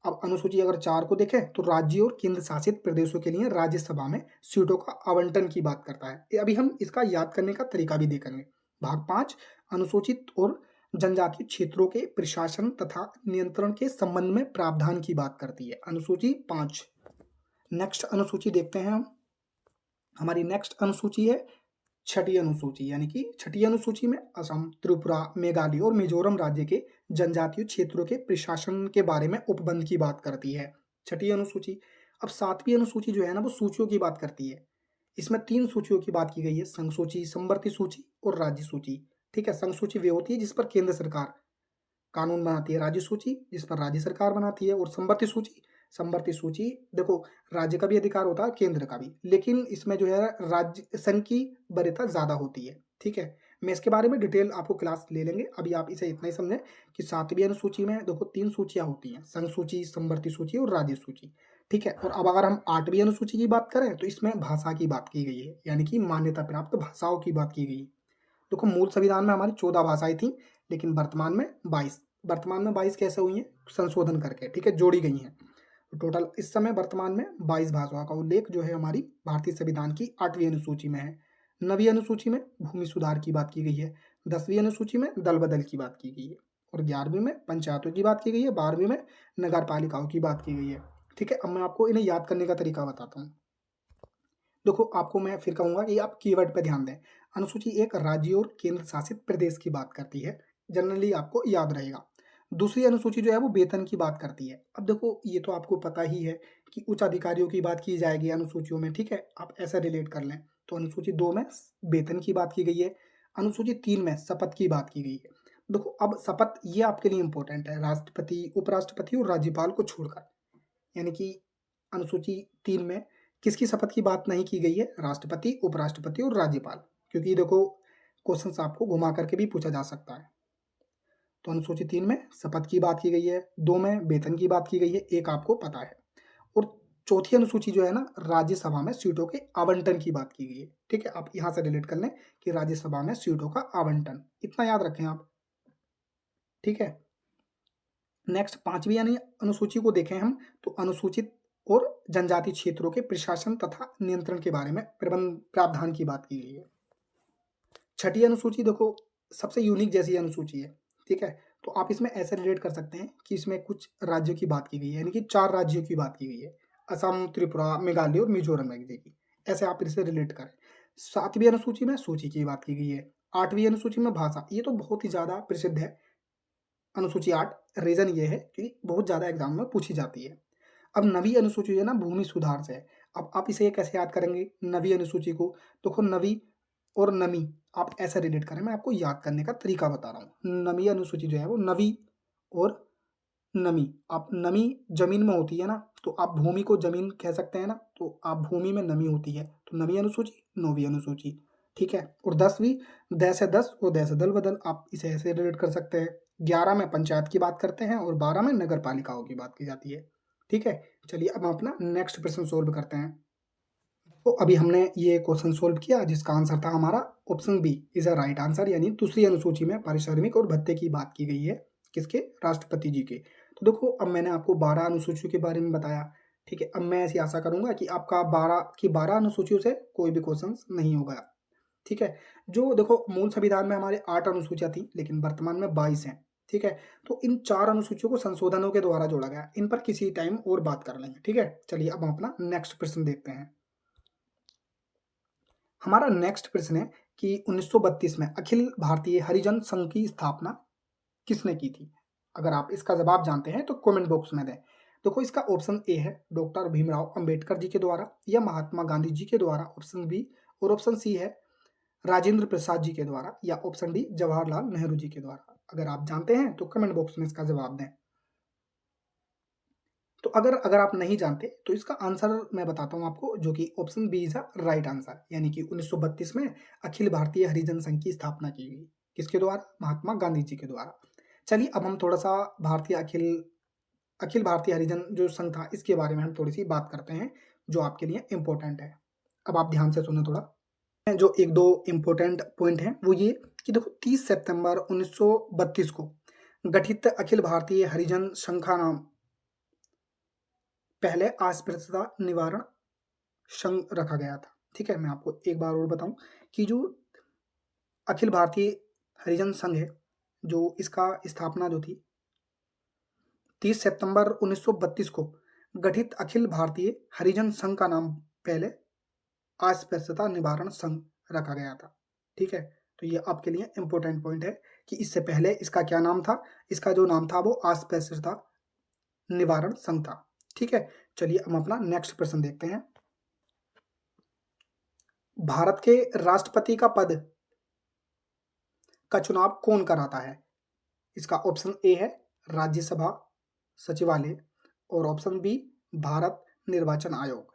S1: अब अनुसूची अगर 4 को देखें तो राज्य और केंद्र शासित प्रदेशों के लिए राज्यसभा में सीटों का आवंटन की बात करता है। अभी हम इसका याद करने का तरीका भी देखेंगे। भाग 5 अनुसूचित और जनजातीय क्षेत्रों के प्रशासन तथा नियंत्रण के संबंध में प्रावधान की बात करती है, अनुसूची 5। नेक्स्ट अनुसूची देखते हैं हम। हमारी नेक्स्ट अनुसूची है छठी अनुसूची, यानी कि छठी अनुसूची में असम, त्रिपुरा, मेघालय और मिजोरम राज्य के जनजातीय क्षेत्रों के प्रशासन के बारे में उपबंध की बात करती है, छठी अनुसूची। अब 7वीं अनुसूची जो है ना वो सूचियों की बात करती है। इसमें 3 सूचियों की बात की गई है, संघ सूची, समवर्ती सूची और राज्य सूची। ठीक है, संघ सूची वे होती है जिस पर केंद्र सरकार कानून बनाती है, राज्य सूची जिस पर राज्य सरकार बनाती है, और संवर्ती सूची देखो राज्य का भी अधिकार होता है, केंद्र का भी, लेकिन इसमें जो है राज्य संघ की वरीयता ज्यादा होती है। ठीक है, मैं इसके बारे में डिटेल आपको क्लास ले लेंगे, अभी आप इसे इतना ही समझें कि 7वीं अनुसूची में देखो 3 सूचियां होती हैं, संघ सूची, समवर्ती सूची और राज्य सूची। ठीक है, और अब अगर हम 8वीं अनुसूची की बात करें तो इसमें भाषा की बात की गई है, यानी कि मान्यता प्राप्त भाषाओं की बात की गई है। देखो मूल संविधान में हमारी 14 भाषाएं थी, लेकिन वर्तमान में 22 वर्तमान में 22 कैसे हुई हैं? संशोधन करके, ठीक है, जोड़ी गई हैं। तो टोटल इस समय वर्तमान में 22 भाषाओं का उल्लेख जो है हमारी भारतीय संविधान की 8वीं अनुसूची में है। 9वीं अनुसूची में भूमि सुधार की बात की गई है, 10वीं अनुसूची में दल बदल की बात की गई है, और 11वीं में पंचायतों की बात की गई है, 12वीं में नगर पालिकाओं की बात की गई है। ठीक है, अब मैं आपको इन्हें याद करने का तरीका बताता हूँ। देखो, आपको मैं फिर कहूँगा कि आप कीवर्ड पे ध्यान दें। अनुसूची 1 राज्य और केंद्र शासित प्रदेश की बात करती है, जनरली आपको याद रहेगा। दूसरी अनुसूची जो है वो वेतन की बात करती है। अब देखो, ये तो आपको पता ही है कि उच्च अधिकारियों की बात की जाएगी अनुसूचियों में, ठीक है? आप ऐसा रिलेट कर लें। तो अनुसूची 2 में वेतन की बात की गई है, अनुसूची 3 में शपथ की बात की गई है। देखो, अब शपथ ये आपके लिए इम्पोर्टेंट है, राष्ट्रपति, उपराष्ट्रपति और राज्यपाल को छोड़कर। यानी कि अनुसूची 3 में किसकी शपथ की बात नहीं की गई है? राष्ट्रपति, उपराष्ट्रपति और राज्यपाल। क्योंकि देखो, क्वेश्चंस आपको घुमा करके भी पूछा जा सकता है। तो अनुसूची 3 में शपथ की बात की गई है, 2 में वेतन की बात की गई है, 1 आपको पता है। और चौथी अनुसूची जो है ना, राज्यसभा में सीटों के आवंटन की बात की गई है। ठीक है, आप यहाँ से रिलेट कर लें कि राज्यसभा में सीटों का आवंटन, इतना याद रखें आप। ठीक है, नेक्स्ट 5वीं यानी अनुसूची को देखें हम, तो अनुसूचित और जनजाति क्षेत्रों के प्रशासन तथा नियंत्रण के बारे में प्रबंध प्रावधान की बात की गई है। छठी अनुसूची देखो, सबसे यूनिक जैसी अनुसूची है। ठीक है, तो आप इसमें ऐसे रिलेट कर सकते हैं कि इसमें कुछ राज्यों की बात की गई है, यानी कि 4 राज्यों की बात की गई है, असम, त्रिपुरा, मेघालय और मिजोरम राज्य की। ऐसे आप इसे रिलेट करें। 7वीं अनुसूची में सूची की बात की गई है, 8वीं अनुसूची में भाषा। ये तो बहुत ही ज़्यादा प्रसिद्ध है अनुसूची 8। रीज़न ये है कि बहुत ज़्यादा एग्जाम में पूछी जाती है। अब 9वीं अनुसूची जो है ना, भूमि सुधार से है। अब आप इसे कैसे याद करेंगे 9वीं अनुसूची को? देखो, नवी और नमी आप ऐसे रिलेट करें, मैं आपको याद करने का तरीका बता रहा हूँ। 9वीं अनुसूची जो है वो नवी और नमी, आप नमी जमीन में होती है ना, तो आप भूमि को जमीन कह सकते हैं ना, तो आप भूमि में नमी होती है, तो 9वीं अनुसूची, 9वीं अनुसूची। ठीक है, और 10वीं, द से 10 और द से दल बदल, आप इसे ऐसे रिलेट कर सकते हैं। 11 में पंचायत की बात करते हैं और 12 में नगर पालिकाओं की बात की जाती है। ठीक है, चलिए अब हम अपना नेक्स्ट प्रश्न सोल्व करते हैं। तो अभी हमने ये क्वेश्चन सोल्व किया जिसका आंसर था हमारा option B is a right answer, यानी दूसरी अनुसूची में पारिश्रमिक और भत्ते की बात की गई है। किसके? राष्ट्रपति जी के। तो देखो, अब मैंने आपको 12 अनुसूचियों के बारे में बताया। ठीक है, अब मैं ऐसी आशा करूंगा कि आपका 12 अनुसूचियों से कोई भी क्वेश्चन नहीं होगा। ठीक है, जो देखो, मूल संविधान में हमारे 8 अनुसूचियां थी, लेकिन वर्तमान में 22 हैं। ठीक है, तो इन 4 अनुसूचियों को संशोधनों के द्वारा जोड़ा गया। इन पर किसी टाइम और बात कर लेंगे। ठीक है, चलिए अब हम अपना नेक्स्ट प्रश्न देखते हैं। हमारा नेक्स्ट प्रश्न है कि 1932 में अखिल भारतीय हरिजन संघ की स्थापना किसने की थी? अगर आप इसका जवाब जानते हैं तो कमेंट बॉक्स में दें। देखो, इसका ऑप्शन ए है डॉक्टर भीमराव अंबेडकर जी के द्वारा या महात्मा गांधी जी के द्वारा, ऑप्शन बी, और ऑप्शन सी है राजेंद्र प्रसाद जी के द्वारा, या ऑप्शन डी जवाहरलाल नेहरू जी के द्वारा। अगर आप जानते हैं तो कमेंट बॉक्स में इसका जवाब दें। तो अगर अगर आप नहीं जानते तो इसका आंसर मैं बताता हूँ आपको, जो कि option B is right answer, यानी कि 1932 में अखिल भारतीय हरिजन संघ की स्थापना की गई। किसके द्वारा? महात्मा गांधी जी के द्वारा। चलिए अब हम थोड़ा सा भारतीय अखिल अखिल भारतीय हरिजन जो संघ था इसके बारे में हम थोड़ी सी बात करते हैं, जो आपके लिए इंपॉर्टेंट है। अब आप ध्यान से सुने थोड़ा। जो एक दो इम्पोर्टेंट पॉइंट हैं वो ये कि देखो, 30 सितंबर 1932 को गठित अखिल भारतीय हरिजन संघ का नाम पहले अस्पृश्यता निवारण संघ रखा गया था। ठीक है, मैं आपको एक बार और बताऊं कि जो अखिल भारतीय हरिजन संघ है, जो इसका स्थापना जो थी 30 सितंबर 1932 को गठित अखिल भारतीय हरिजन संघ का नाम पहले अस्पृश्यता निवारण संघ रखा गया था। ठीक है, तो ये आपके लिए इंपॉर्टेंट पॉइंट है कि इससे पहले इसका क्या नाम था? इसका जो नाम था वो अस्पृश्यता निवारण संघ था। ठीक है, चलिए हम अपना नेक्स्ट प्रश्न देखते हैं। भारत के राष्ट्रपति का पद का चुनाव कौन कराता है? इसका ऑप्शन ए है राज्यसभा सचिवालय, और ऑप्शन बी भारत निर्वाचन आयोग,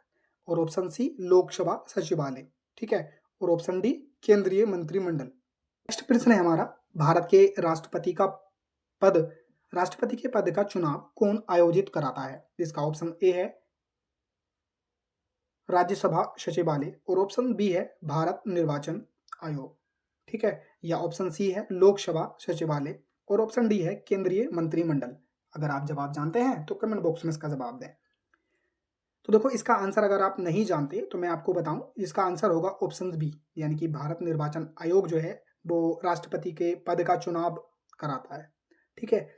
S1: और ऑप्शन सी लोकसभा सचिवालय। ठीक है, और ऑप्शन डी केंद्रीय मंत्रिमंडल। नेक्स्ट प्रश्न है हमारा, भारत के पद राष्ट्रपति के पद का चुनाव कौन आयोजित कराता है? इसका ऑप्शन ए है राज्यसभा सचिवालय, और ऑप्शन बी है भारत निर्वाचन आयोग। ठीक है, या ऑप्शन सी है लोकसभा सचिवालय, और ऑप्शन डी है केंद्रीय मंत्रिमंडल। अगर आप जवाब जानते हैं तो कमेंट बॉक्स में इसका जवाब दें। तो देखो इसका आंसर अगर आप नहीं जानते तो मैं आपको बताऊं, इसका आंसर होगा ऑप्शन बी, यानी कि भारत निर्वाचन आयोग जो है वो राष्ट्रपति के पद का चुनाव कराता है। ठीक है,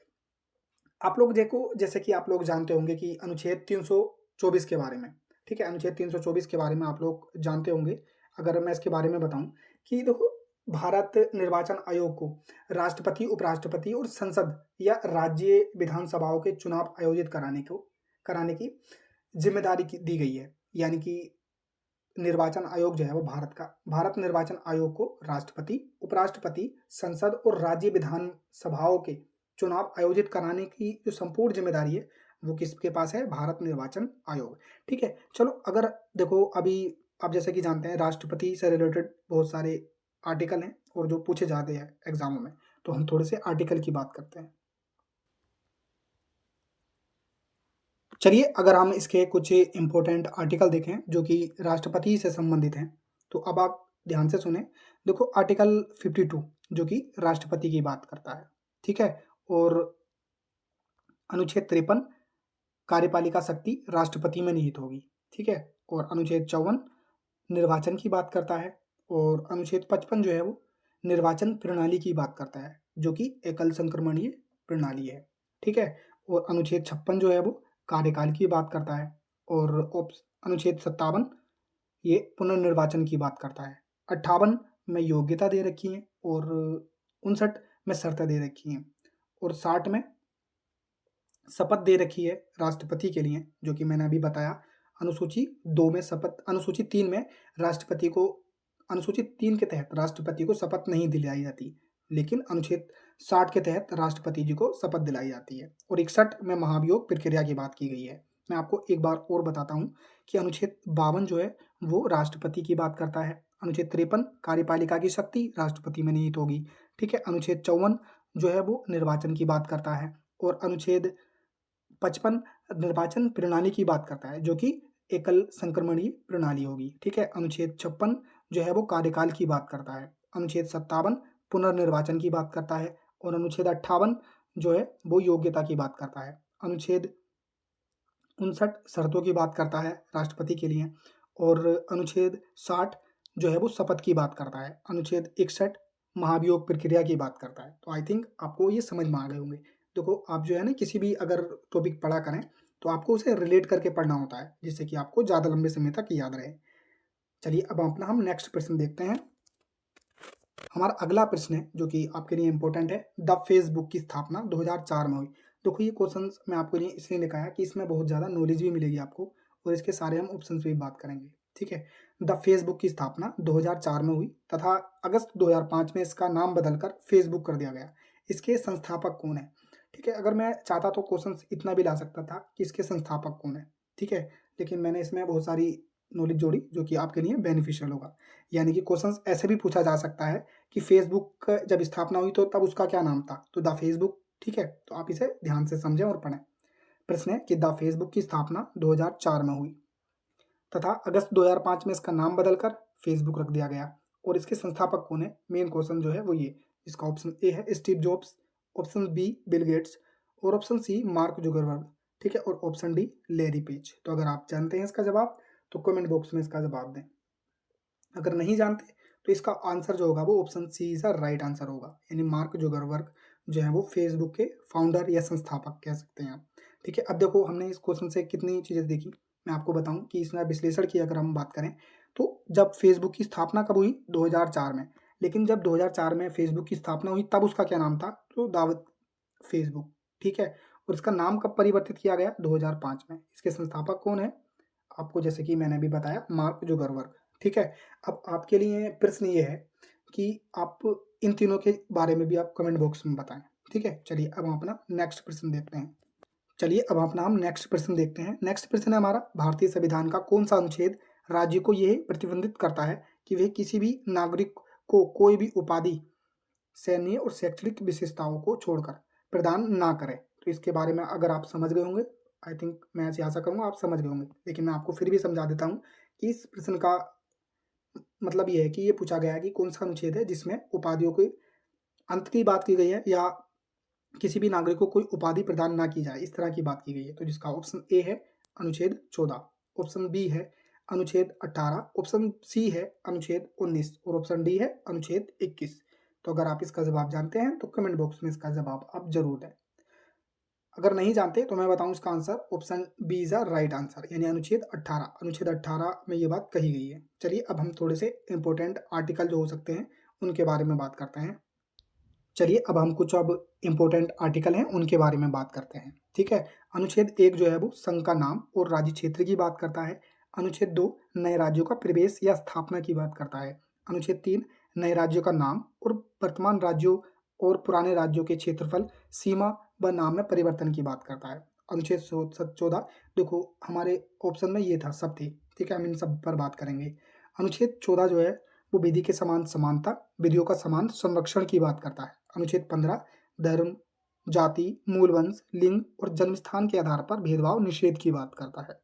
S1: आप लोग देखो जैसे कि आप लोग जानते होंगे कि अनुच्छेद 324 के बारे में, ठीक है, अनुच्छेद 324 के बारे में आप लोग जानते होंगे। अगर मैं इसके बारे में बताऊं कि देखो भारत निर्वाचन आयोग को राष्ट्रपति, उपराष्ट्रपति और संसद या राज्य विधानसभाओं के चुनाव आयोजित कराने की जिम्मेदारी दी गई है। यानी कि निर्वाचन आयोग जो है वो भारत निर्वाचन आयोग को राष्ट्रपति, उपराष्ट्रपति, संसद और राज्य विधानसभाओं के चुनाव आयोजित कराने की जो संपूर्ण जिम्मेदारी है वो किसके पास है? भारत निर्वाचन आयोग। ठीक है, चलो अगर देखो अभी आप जैसे कि जानते हैं राष्ट्रपति से रिलेटेड बहुत सारे आर्टिकल हैं और जो पूछे जाते हैं एग्जामों में, तो हम थोड़े से आर्टिकल की बात करते हैं। चलिए अगर हम इसके कुछ इंपॉर्टेंट आर्टिकल देखें जो कि राष्ट्रपति से संबंधित हैं, तो अब आप ध्यान से सुने। देखो आर्टिकल 52 जो कि राष्ट्रपति की बात करता है, ठीक है, और अनुच्छेद 53 कार्यपालिका शक्ति राष्ट्रपति में निहित होगी, ठीक है, और अनुच्छेद 54 निर्वाचन की बात करता है, और अनुच्छेद 55 जो है वो निर्वाचन प्रणाली की बात करता है जो कि एकल संक्रमणीय प्रणाली है, ठीक है, और अनुच्छेद 56 जो है वो कार्यकाल की बात करता है, और अनुच्छेद 57 ये पुनर्निर्वाचन की बात करता है, 58 में योग्यता दे रखी है, और 59 में शर्तें दे रखी हैं, और 60 में शपथ दे रखी है राष्ट्रपति के लिए जो कि मैंने अभी बताया। अनुसूची 2 में शपथ, अनुसूची 3 में राष्ट्रपति को, अनुसूची 3 के तहत राष्ट्रपति को शपथ नहीं दिलाई जाती, लेकिन अनुच्छेद 60 के तहत राष्ट्रपति जी को शपथ दिलाई जाती है, और 61 में महाभियोग प्रक्रिया की बात की गई है। मैं आपको एक बार और बताता हूँ कि अनुच्छेद 52 जो है वो राष्ट्रपति की बात करता है, अनुच्छेद 53 कार्यपालिका की शक्ति राष्ट्रपति में निहित होगी, ठीक है, अनुच्छेद 54 जो है वो निर्वाचन की बात करता है, और अनुच्छेद 55 निर्वाचन प्रणाली की बात करता है जो कि एकल संक्रमणीय प्रणाली होगी, ठीक है, अनुच्छेद 56 जो है वो कार्यकाल की बात करता है, अनुच्छेद 57 पुनर्निर्वाचन की बात करता है, और अनुच्छेद 58 जो है वो योग्यता की बात करता है, अनुच्छेद 59 शर्तों की बात करता है राष्ट्रपति के लिए, और अनुच्छेद 60 जो है वो शपथ की बात करता है, अनुच्छेद 61 महाभियोग प्रक्रिया की बात करता है। तो आई थिंक आपको ये समझ में आ गए होंगे। देखो आप जो है ना किसी भी अगर टॉपिक पढ़ा करें तो आपको उसे रिलेट करके पढ़ना होता है जिससे कि आपको ज़्यादा लंबे समय तक याद रहे। चलिए अब अपना हम नेक्स्ट प्रश्न देखते हैं। हमारा अगला प्रश्न है जो कि आपके लिए इंपॉर्टेंट है, द फेसबुक की स्थापना 2004 में हुई। देखो ये क्वेश्चन मैं आपके लिए इसलिए लिखा है कि इसमें बहुत ज़्यादा नॉलेज भी मिलेगी आपको, और इसके सारे हम ऑप्शन भी बात करेंगे, ठीक है। द फेसबुक की स्थापना 2004 में हुई तथा अगस्त 2005 में इसका नाम बदलकर फेसबुक कर दिया गया। इसके संस्थापक कौन है? ठीक है, अगर मैं चाहता तो क्वेश्चन इतना भी ला सकता था कि इसके संस्थापक कौन है, ठीक है, लेकिन मैंने इसमें बहुत सारी नॉलेज जोड़ी जो कि आपके लिए बेनिफिशियल होगा। यानी कि क्वेश्चन ऐसे भी पूछा जा सकता है कि फेसबुक जब स्थापना हुई तो तब उसका क्या नाम था, तो द फेसबुक, ठीक है, तो आप इसे ध्यान से समझें और पढ़ें। प्रश्न है कि द फेसबुक की स्थापना 2004 में हुई तथा अगस्त 2005 में इसका नाम बदलकर फेसबुक रख दिया गया, और इसके संस्थापक कौन है? मेन क्वेश्चन जो है वो ये, इसका ऑप्शन ए है Steve Jobs, option B Bill Gates, और ऑप्शन सी मार्क जुगरबर्ग, ठीक है, और ऑप्शन डी लैरी पेज। तो अगर आप जानते हैं इसका जवाब तो कमेंट बॉक्स में इसका जवाब दें। अगर नहीं जानते तो इसका आंसर जो होगा वो option C is right answer होगा, यानी मार्क जुगरबर्ग जो है वो फेसबुक के फाउंडर या संस्थापक कह सकते हैं आप, ठीक है। अब देखो हमने इस क्वेश्चन से कितनी चीज़ें देखी, मैं आपको बताऊं कि इसमें विश्लेषण की अगर हम बात करें तो जब फेसबुक की स्थापना कब हुई? 2004 में, लेकिन जब 2004 में फेसबुक की स्थापना हुई तब उसका क्या नाम था? तो दावत फेसबुक, ठीक है, और इसका नाम कब परिवर्तित किया गया? 2005 में। इसके संस्थापक कौन है? आपको जैसे कि मैंने अभी बताया मार्क जुगरबर्ग, ठीक है। अब आपके लिए प्रश्न ये है कि आप इन तीनों के बारे में भी आप कमेंट बॉक्स में बताएं, ठीक है। चलिए अब हम अपना नेक्स्ट प्रश्न देखते हैं। चलिए अब अपना हम नेक्स्ट प्रश्न देखते हैं। नेक्स्ट प्रश्न है हमारा, भारतीय संविधान का कौन सा अनुच्छेद राज्य को यह प्रतिबंधित करता है कि वे किसी भी नागरिक को कोई भी उपाधि, सैन्य और शैक्षणिक विशेषताओं को छोड़कर प्रदान ना करें? तो इसके बारे में अगर आप समझ गए होंगे, आई थिंक मैं ऐसी आशा करूंगा आप समझ गए होंगे, लेकिन मैं आपको फिर भी समझा देता हूँ कि इस प्रश्न का मतलब ये है कि ये पूछा गया है कि कौन सा अनुच्छेद है जिसमें उपाधियों के अंत की बात की गई है या किसी भी नागरिक को कोई उपाधि प्रदान ना की जाए, इस तरह की बात की गई है। तो जिसका ऑप्शन ए है अनुच्छेद 14, ऑप्शन बी है अनुच्छेद 18, ऑप्शन सी है अनुच्छेद 19 और ऑप्शन डी है अनुच्छेद 21। तो अगर आप इसका जवाब जानते हैं तो कमेंट बॉक्स में इसका जवाब आप जरूर दें। अगर नहीं जानते तो मैं बताऊं इसका answer, option B is the right answer, यानी अनुच्छेद 18। अनुच्छेद 18 में ये बात कही गई है। चलिए अब हम थोड़े से इंपॉर्टेंट आर्टिकल जो हो सकते हैं उनके बारे में बात करते हैं। चलिए अब हम कुछ अब इम्पोर्टेंट आर्टिकल हैं उनके बारे में बात करते हैं। ठीक है, अनुच्छेद 1 जो है वो संघ का नाम और राज्य क्षेत्र की बात करता है। अनुच्छेद 2 नए राज्यों का प्रवेश या स्थापना की बात करता है। अनुच्छेद 3 नए राज्यों का नाम और वर्तमान राज्यों और पुराने राज्यों के क्षेत्रफल, सीमा व नाम में परिवर्तन की बात करता है। अनुच्छेद 14, देखो हमारे ऑप्शन में ये था, सब थी। ठीक है, हम इन सब पर बात करेंगे। अनुच्छेद 14 जो है वो विधि के समान समानता, विधियों का समान संरक्षण की बात करता है। अनुच्छेद 15 धर्म, जाति, मूल वंश, लिंग और जन्मस्थान के आधार पर भेदभाव निषेध की बात करता है।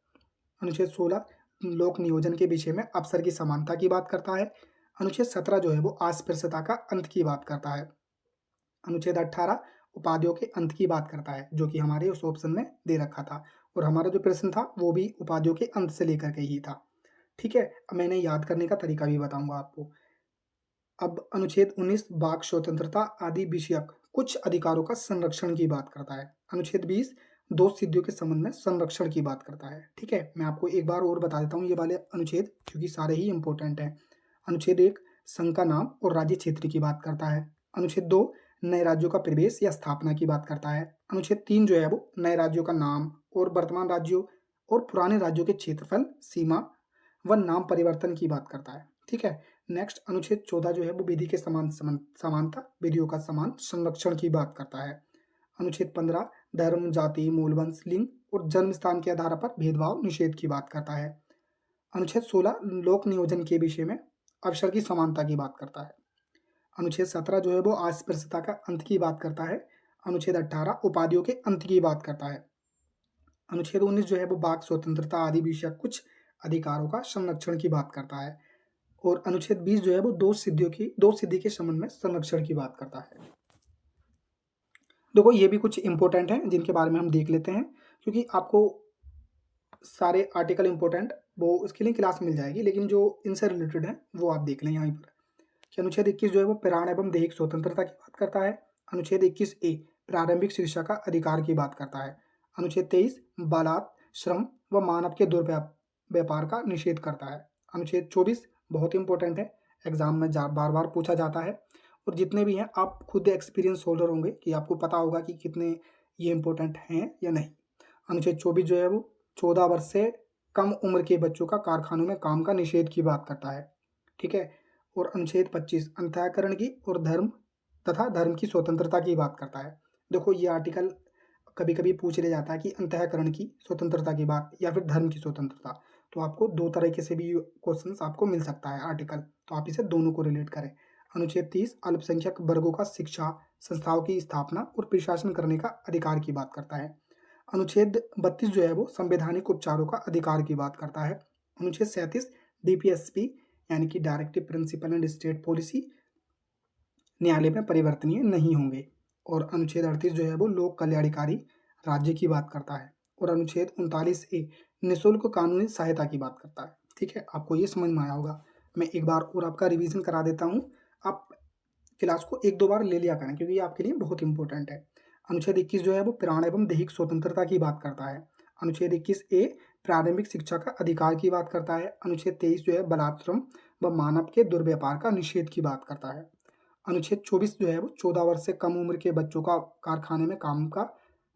S1: अनुच्छेद 16 लोक नियोजन के विषय में अवसर की समानता की बात करता है। अनुच्छेद 17 जो है वो अस्पृश्यता का अंत की बात करता है। अनुच्छेद 18 उपाधियों के अंत की बात करता है, जो कि हमारे उस ऑप्शन में दे रखा था और हमारा जो प्रश्न था वो भी उपाधियों के अंत से लेकर के ही था। ठीक है, अब मैंने याद करने का तरीका भी बताऊंगा आपको। अब अनुच्छेद 19 वाक स्वतंत्रता आदि विषयक कुछ अधिकारों का संरक्षण की बात करता है। अनुच्छेद 20 दो सिद्धियों के संबंध में संरक्षण की बात करता है। ठीक है, मैं आपको एक बार और बता देता हूँ ये वाले अनुच्छेद, क्योंकि सारे ही इंपॉर्टेंट हैं। अनुच्छेद 1 संघ का नाम और राज्य क्षेत्र की बात करता है। अनुच्छेद 2 नए राज्यों का प्रवेश या स्थापना की बात करता है। अनुच्छेद 3 जो है वो नए राज्यों का नाम और वर्तमान राज्यों और पुराने राज्यों के क्षेत्रफल, सीमा व नाम परिवर्तन की बात करता है। ठीक है, नेक्स्ट अनुच्छेद 14 जो है वो विधि के समानता, विधियों का समान संरक्षण की बात करता है। अनुच्छेद 15 धर्म, जाति, मूल वंश, लिंग और जन्म स्थान के आधार पर भेदभाव निषेध की बात करता है। अनुच्छेद 16 लोक नियोजन के विषय में अवसर की समानता की बात करता है। अनुच्छेद 17 जो है वो अस्पृश्यता का अंत की बात करता है। अनुच्छेद 18 उपाधियों के अंत की बात करता है। अनुच्छेद 19 जो है वो वाक स्वतंत्रता आदि विषयक कुछ अधिकारों का संरक्षण की बात करता है। और अनुच्छेद 20 जो है वो दो सिद्धि के संबंध में संरक्षण की बात करता है। देखो ये भी कुछ इंपॉर्टेंट हैं जिनके बारे में हम देख लेते हैं, क्योंकि आपको सारे आर्टिकल इंपॉर्टेंट वो उसके लिए क्लास मिल जाएगी, लेकिन जो इनसे रिलेटेड है वो आप देख लें यहाँ पर। कि अनुच्छेद 21 जो है वो प्राण एवं दैहिक स्वतंत्रता की बात करता है। अनुच्छेद 21 ए प्रारंभिक शिक्षा का अधिकार की बात करता है। अनुच्छेद 23 बालात, श्रम व मानव के दुर्व्यापार का निषेध करता है। अनुच्छेद 24 बहुत इंपॉर्टेंट है, एग्जाम में बार बार पूछा जाता है, और जितने भी हैं आप खुद एक्सपीरियंस होल्डर होंगे कि आपको पता होगा कि कितने ये इंपॉर्टेंट हैं या नहीं। अनुच्छेद 24 जो है वो 14 वर्ष से कम उम्र के बच्चों का कारखानों में काम का निषेध की बात करता है। ठीक है, और अनुच्छेद 25 अंतःकरण की और धर्म तथा धर्म की स्वतंत्रता की बात करता है। देखो ये आर्टिकल कभी कभी पूछ लिया जाता है कि अंतःकरण की स्वतंत्रता की बात या फिर धर्म की स्वतंत्रता, तो आपको दो तरीके से भी क्वेश्चंस आपको मिल सकता है आर्टिकल, तो आप इसे दोनों को रिलेट करें। अनुच्छेद 30 अल्पसंख्यक वर्गों का शिक्षा संस्थाओं की स्थापना और प्रशासन करने का अधिकार की बात करता है। अनुच्छेद 32 जो है वो संवैधानिक उपचारों का अधिकार की बात करता है। अनुच्छेद 37 डीपीएसपी यानी कि directive principle and state policy न्यायालय में परिवर्तनीय नहीं होंगे। और अनुच्छेद 38 जो है वो लोक कल्याणकारी राज्य की बात करता है। और अनुच्छेद 39 ए निःशुल्क कानूनी सहायता की बात करता है। ठीक है, आपको ये समझ में आया होगा। मैं एक बार और आपका रिवीजन करा देता हूँ, आप क्लास को एक दो बार ले लिया करें क्योंकि ये आपके लिए बहुत इंपॉर्टेंट है। अनुच्छेद 21 जो है वो प्राण एवं दैहिक स्वतंत्रता की बात करता है। अनुच्छेद 21 ए प्रारंभिक शिक्षा का अधिकार की बात करता है। अनुच्छेद 23 जो है बलात्श्रम व मानव के दुर्व्यापार का निषेध की बात करता है। अनुच्छेद 24 जो है वो 14 वर्ष से कम उम्र के बच्चों का कारखाने में काम का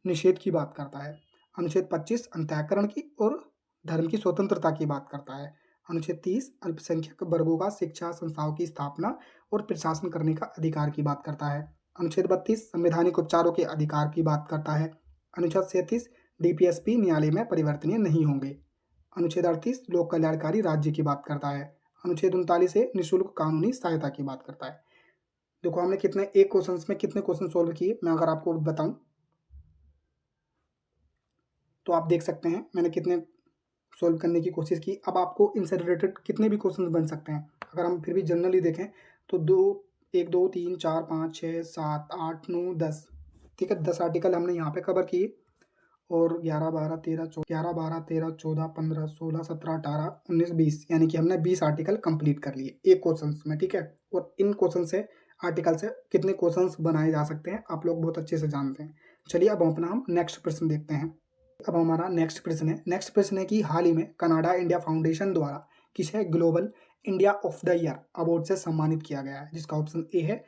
S1: निषेध की बात करता है। अनुच्छेद 25 अंतःकरण की और धर्म की स्वतंत्रता की बात करता है। अनुच्छेद 30 अल्पसंख्यक वर्गों का शिक्षा संस्थाओं की स्थापना और प्रशासन करने का अधिकार की बात करता है। अनुच्छेद 32 संवैधानिक उपचारों के अधिकार की बात करता है। अनुच्छेद 37 डीपीएसपी न्यायालय में परिवर्तनीय नहीं होंगे। अनुच्छेद 38 लोक कल्याणकारी राज्य की बात करता है। अनुच्छेद 39 से निःशुल्क कानूनी सहायता की बात करता है। देखो हमने कितने एक क्वेश्चन में कितने क्वेश्चन सोल्व किए, मैं अगर आपको बताऊं तो आप देख सकते हैं मैंने कितने सोल्व करने की कोशिश की। अब आपको इनसे रिलेटेड कितने भी क्वेश्चन बन सकते हैं। अगर हम फिर भी जनरली देखें तो 1 2 3 4 5 6 7 8 9 10 ठीक है, 10 आर्टिकल हमने यहाँ पे कवर किए और 11, 12, 13, 14, 15, 16, 17, 18, 19, 20 यानी कि हमने 20 आर्टिकल कंप्लीट कर लिए एक क्वेश्चन में। ठीक है, और इन क्वेश्चन से आर्टिकल से कितने क्वेश्चंस बनाए जा सकते हैं आप लोग बहुत अच्छे से जानते हैं। चलिए अब अपना हम नेक्स्ट प्रश्न देखते हैं। अब हमारा नेक्स्ट प्रश्न है कि हाल ही में कनाडा इंडिया फाउंडेशन द्वारा किसे global India of the year award से सम्मानित किया गया है, जिसका ऑप्शन ए है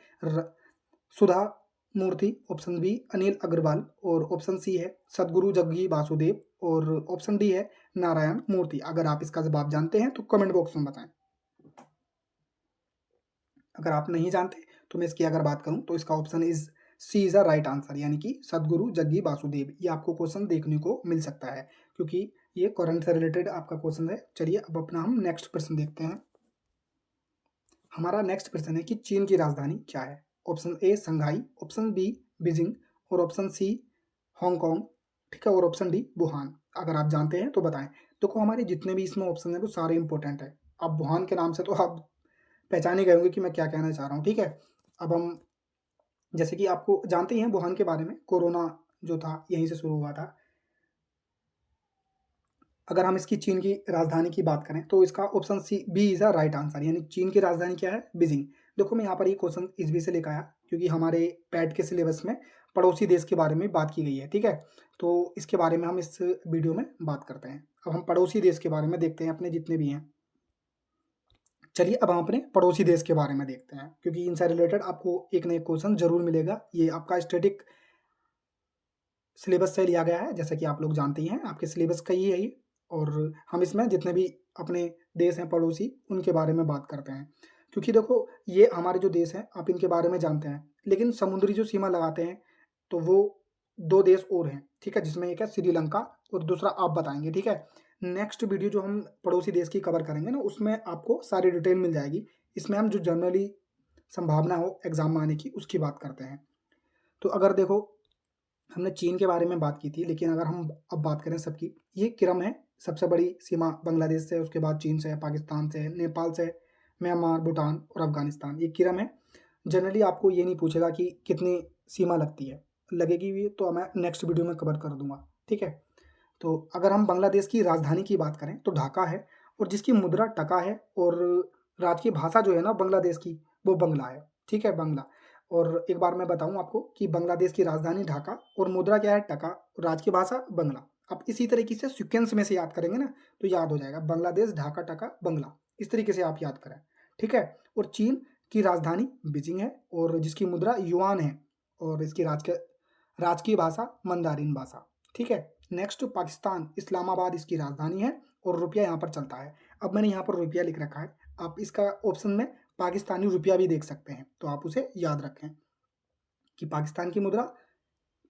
S1: सुधा मूर्ति, ऑप्शन बी अनिल अग्रवाल और ऑप्शन सी है सदगुरु जग्गी वासुदेव और ऑप्शन डी है नारायण मूर्ति। अगर आप इसका जवाब जानते हैं तो कमेंट बॉक्स में बताएं। अगर आप नहीं जानते तो मैं इसकी अगर बात करूं तो इसका option is C is a right answer, यानी कि सदगुरु जग्गी वासुदेव। ये आपको क्वेश्चन देखने को मिल सकता है क्योंकि ये करंट से रिलेटेड आपका क्वेश्चन है। चलिए अब अपना हम नेक्स्ट प्रश्न देखते हैं। हमारा नेक्स्ट प्रश्न है कि चीन की राजधानी क्या है। Option A Shanghai, option B Beijing और ऑप्शन सी हांगकांग। ठीक है, और ऑप्शन डी वुहान। अगर आप जानते हैं तो बताएं। देखो हमारे जितने भी इसमें ऑप्शन है वो सारे इंपॉर्टेंट है। अब वुहान के नाम से तो आप पहचान ही गए होंगे कि मैं क्या कहना चाह रहा हूँ। ठीक है, अब हम जैसे कि आपको जानते ही हैं वुहान के बारे में, कोरोना जो था यहीं से शुरू हुआ था। अगर हम इसकी चीन की राजधानी की बात करें तो इसका option C B is a right answer, यानी चीन की राजधानी क्या है, बीजिंग। देखो मैं यहाँ पर ये क्वेश्चन इसलिए से लेकर आया क्योंकि हमारे पैट के सिलेबस में पड़ोसी देश के बारे में बात की गई है। ठीक है, तो इसके बारे में हम इस वीडियो में बात करते हैं। अब हम पड़ोसी देश के बारे में देखते हैं अपने जितने भी हैं। चलिए अब हम अपने पड़ोसी देश के बारे में देखते हैं क्योंकि इनसे रिलेटेड आपको एक ना एक क्वेश्चन जरूर मिलेगा। ये आपका स्टैटिक सिलेबस से लिया गया है, जैसा कि आप लोग जानते ही हैं आपके सिलेबस का ही है ये। और हम इसमें जितने भी अपने देश हैं पड़ोसी उनके बारे में बात करते हैं क्योंकि देखो ये हमारे जो देश हैं आप इनके बारे में जानते हैं, लेकिन समुद्री जो सीमा लगाते हैं तो वो दो देश और हैं। ठीक है, जिसमें एक है श्रीलंका और दूसरा आप बताएंगे। ठीक है, नेक्स्ट वीडियो जो हम पड़ोसी देश की कवर करेंगे ना उसमें आपको सारी डिटेल मिल जाएगी। इसमें हम जो जनरली संभावना हो एग्जाम में आने की उसकी बात करते हैं। तो अगर देखो हमने चीन के बारे में बात की थी, लेकिन अगर हम अब बात करें सबकी, ये क्रम है। सबसे बड़ी सीमा बांग्लादेश से, उसके बाद चीन से, पाकिस्तान से, नेपाल से, म्यांमार, भूटान और अफगानिस्तान, ये क्रम है। जनरली आपको ये नहीं पूछेगा कि कितनी सीमा लगती है, लगेगी भी तो मैं नेक्स्ट वीडियो में कवर कर दूंगा। ठीक है, तो अगर हम बांग्लादेश की राजधानी की बात करें तो ढाका है और जिसकी मुद्रा टका है और राजकीय भाषा जो है ना बांग्लादेश की वो बंगला है। ठीक है, बंगला। और एक बार मैं बताऊं आपको कि बांग्लादेश की राजधानी ढाका और मुद्रा क्या है टका और राजकीय भाषा बंगला। आप इसी तरीके से सीक्वेंस में से याद करेंगे ना तो याद हो जाएगा, बांग्लादेश ढाका टका बंगला, इस तरीके से आप याद करें। ठीक है, और चीन की राजधानी बीजिंग है और जिसकी मुद्रा युआन है और इसकी राजकीय भाषा मंदारिन भाषा। ठीक है, नेक्स्ट पाकिस्तान, इस्लामाबाद इसकी राजधानी है और रुपया यहाँ पर चलता है। अब मैंने यहाँ पर रुपया लिख रखा है, आप इसका ऑप्शन में पाकिस्तानी रुपया भी देख सकते हैं, तो आप उसे याद रखें कि पाकिस्तान की मुद्रा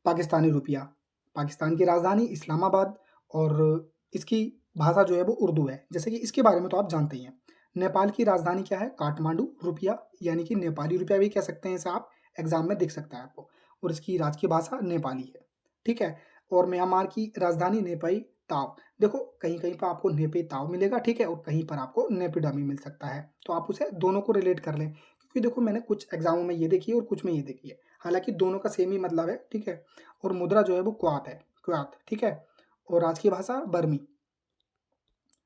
S1: पाकिस्तानी रुपया, पाकिस्तान की राजधानी इस्लामाबाद और इसकी भाषा जो है वो उर्दू है। जैसे कि इसके बारे में तो आप जानते ही हैं। नेपाल की राजधानी क्या है, काठमांडू, रुपया यानी कि नेपाली रुपया भी कह सकते हैं, इसे आप एग्जाम में दिख सकता है आपको, और इसकी राजकीय भाषा नेपाली है। ठीक है, और म्यांमार की राजधानी नेपाई ताव। देखो कहीं कहीं पर आपको नेपी ताव मिलेगा, ठीक है, और कहीं पर आपको नेपिडमी मिल सकता है, तो आप उसे दोनों को रिलेट कर लें क्योंकि देखो मैंने कुछ एग्जामों में ये देखी है और कुछ में ये देखी है, हालांकि दोनों का सेम ही मतलब है। ठीक है, और मुद्रा जो है वो क्वात है, क्वात। ठीक है, और राजकीय भाषा बर्मी।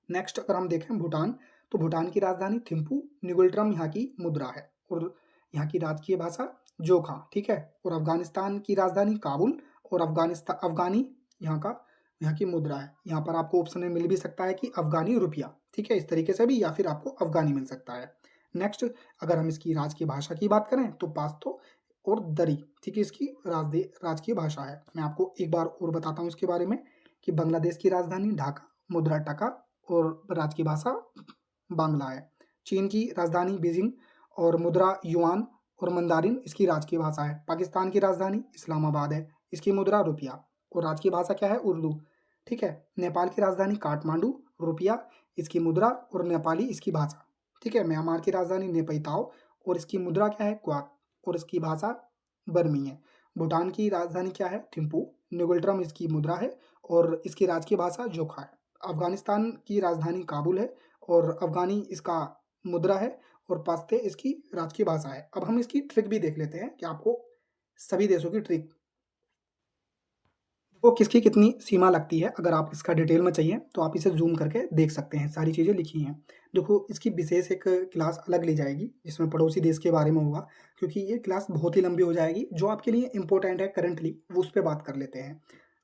S1: नेक्स्ट अगर हम देखें भूटान, तो भूटान की राजधानी थिम्पू, न्यूगल्ट्रम यहाँ की मुद्रा है और यहाँ की राजकीय भाषा जोखा। ठीक है, और अफगानिस्तान की राजधानी काबुल और अफगानी यहाँ की मुद्रा है। यहाँ पर आपको ऑप्शन में मिल भी सकता है कि अफगानी रुपया। ठीक है, इस तरीके से भी, या फिर आपको अफगानी मिल सकता है। नेक्स्ट अगर हम इसकी राजकीय भाषा की बात करें तो पास्तो और दरी, ठीक है, इसकी राजकीय भाषा है। मैं आपको एक बार और बताता हूँ इसके बारे में कि बांग्लादेश की राजधानी ढाका, मुद्रा टका और राजकीय भाषा बांग्ला है। चीन की राजधानी बीजिंग और मुद्रा युआन और मंदारिन इसकी राजकीय भाषा है। पाकिस्तान की राजधानी इस्लामाबाद है, इसकी मुद्रा रुपया और राजकीय भाषा क्या है, उर्दू। ठीक है, नेपाल की राजधानी काठमांडू, रुपया इसकी मुद्रा और नेपाली इसकी भाषा। ठीक है, म्यांमार की राजधानी नेपैताव और इसकी मुद्रा क्या है, क्वात और इसकी भाषा बर्मी है। भूटान की राजधानी क्या है, थिम्पू, न्यूगल्ट्रम इसकी मुद्रा है और इसकी राजकीय भाषा जोखा है। अफगानिस्तान की राजधानी काबुल है और अफगानी इसका मुद्रा है और पास्ते इसकी राजकीय भाषा है। अब हम इसकी ट्रिक भी देख लेते हैं कि आपको सभी देशों की ट्रिक वो किसकी कितनी सीमा लगती है, अगर आप इसका डिटेल में चाहिए तो आप इसे ज़ूम करके देख सकते हैं, सारी चीज़ें लिखी हैं। देखो इसकी विशेष एक क्लास अलग ली जाएगी जिसमें पड़ोसी देश के बारे में होगा, क्योंकि ये क्लास बहुत ही लंबी हो जाएगी। जो आपके लिए इम्पोर्टेंट है करंटली वो उस पे बात कर लेते हैं।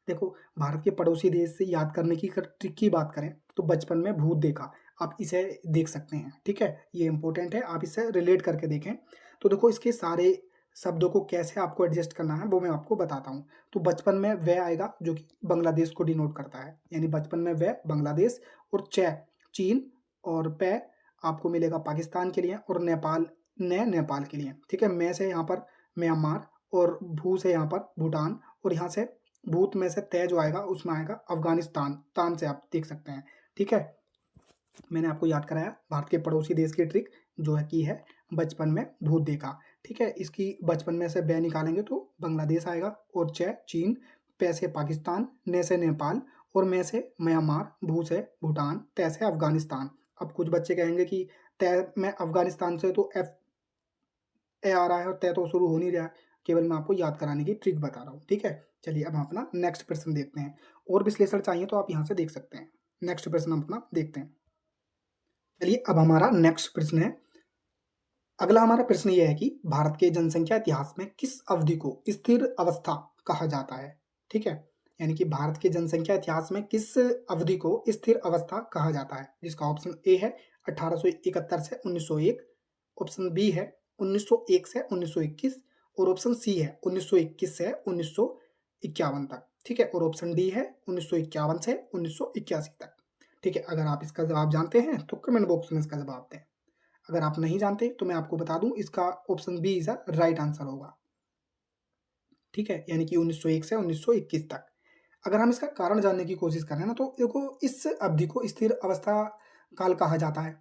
S1: देखो भारत के पड़ोसी देश से याद करने की अगर ट्रिक की बात करें तो बचपन में भूत देखा, आप इसे देख सकते हैं, ठीक है? ये इम्पोर्टेंट है, आप इसे रिलेट करके देखें। तो देखो इसके सारे शब्दों को कैसे आपको एडजस्ट करना है वो मैं आपको बताता हूँ। तो बचपन में वह आएगा जो कि बांग्लादेश को डिनोट करता है, यानी बचपन में वह बांग्लादेश, और च चीन, और पे आपको मिलेगा पाकिस्तान के लिए, और नेपाल के लिए, ठीक है? मैं से यहाँ पर म्यांमार, और भू से यहाँ पर भूटान, और यहाँ से भूत में से तय जो आएगा उसमें आएगा अफगानिस्तान, तान से आप देख सकते हैं, ठीक है? मैंने आपको याद कराया भारत के पड़ोसी देश की ट्रिक जो है की है बचपन में भूत देखा, ठीक है? इसकी बचपन में से ब निकालेंगे तो बांग्लादेश आएगा, और च चीन, पे से पाकिस्तान, ने से नेपाल, और में से म्यांमार, भू से भूटान, तय से अफगानिस्तान। अब कुछ बच्चे कहेंगे कि तय में अफगानिस्तान से तो एफ ए आ रहा है और तय तो शुरू हो नहीं रहा है, केवल मैं आपको याद कराने की ट्रिक बता रहा हूँ, ठीक है? चलिए अब हम अपना नेक्स्ट प्रश्न देखते हैं, और विश्लेषण चाहिए तो आप यहाँ से देख सकते हैं। नेक्स्ट प्रश्न हम अपना देखते हैं। चलिए अब हमारा नेक्स्ट प्रश्न है, अगला हमारा प्रश्न ये है कि भारत के जनसंख्या इतिहास में किस अवधि को स्थिर अवस्था कहा जाता है, ठीक है? यानी कि भारत के जनसंख्या इतिहास में किस अवधि को स्थिर अवस्था कहा जाता है, जिसका ऑप्शन ए है 1871 से 1901, ऑप्शन बी है 1901 से 1921, और ऑप्शन सी है 1921 से 1951 तक, ठीक है? और ऑप्शन डी है 1951 से 1981 तक, ठीक है? अगर आप इसका जवाब जानते हैं तो कमेंट बॉक्स में इसका जवाब दें। अगर आप नहीं जानते तो मैं आपको बता दूं इसका option B is a right answer होगा, ठीक है? यानी कि 1901 से 1921 तक। अगर हम इसका कारण जानने की कोशिश करें ना तो देखो इस अवधि को स्थिर अवस्था काल कहा जाता है,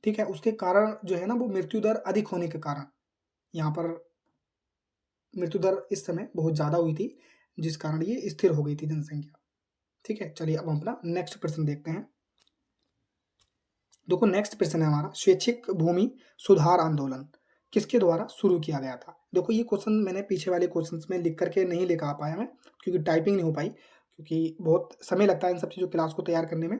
S1: ठीक है? उसके कारण जो है ना वो मृत्यु दर अधिक होने के कारण यहाँ पर मृत्यु दर इस समय बहुत ज़्यादा हुई थी, जिस कारण ये स्थिर हो गई थी जनसंख्या, ठीक है? चलिए अब हम अपना नेक्स्ट प्रश्न देखते हैं। देखो नेक्स्ट प्रश्न है हमारा, स्वैच्छिक भूमि सुधार आंदोलन किसके द्वारा शुरू किया गया था? देखो ये क्वेश्चन मैंने पीछे वाले क्वेश्चंस में लिख करके नहीं लेकर आ पाया मैं, क्योंकि टाइपिंग नहीं हो पाई, क्योंकि बहुत समय लगता है इन सब चीज़ों क्लास को तैयार करने में।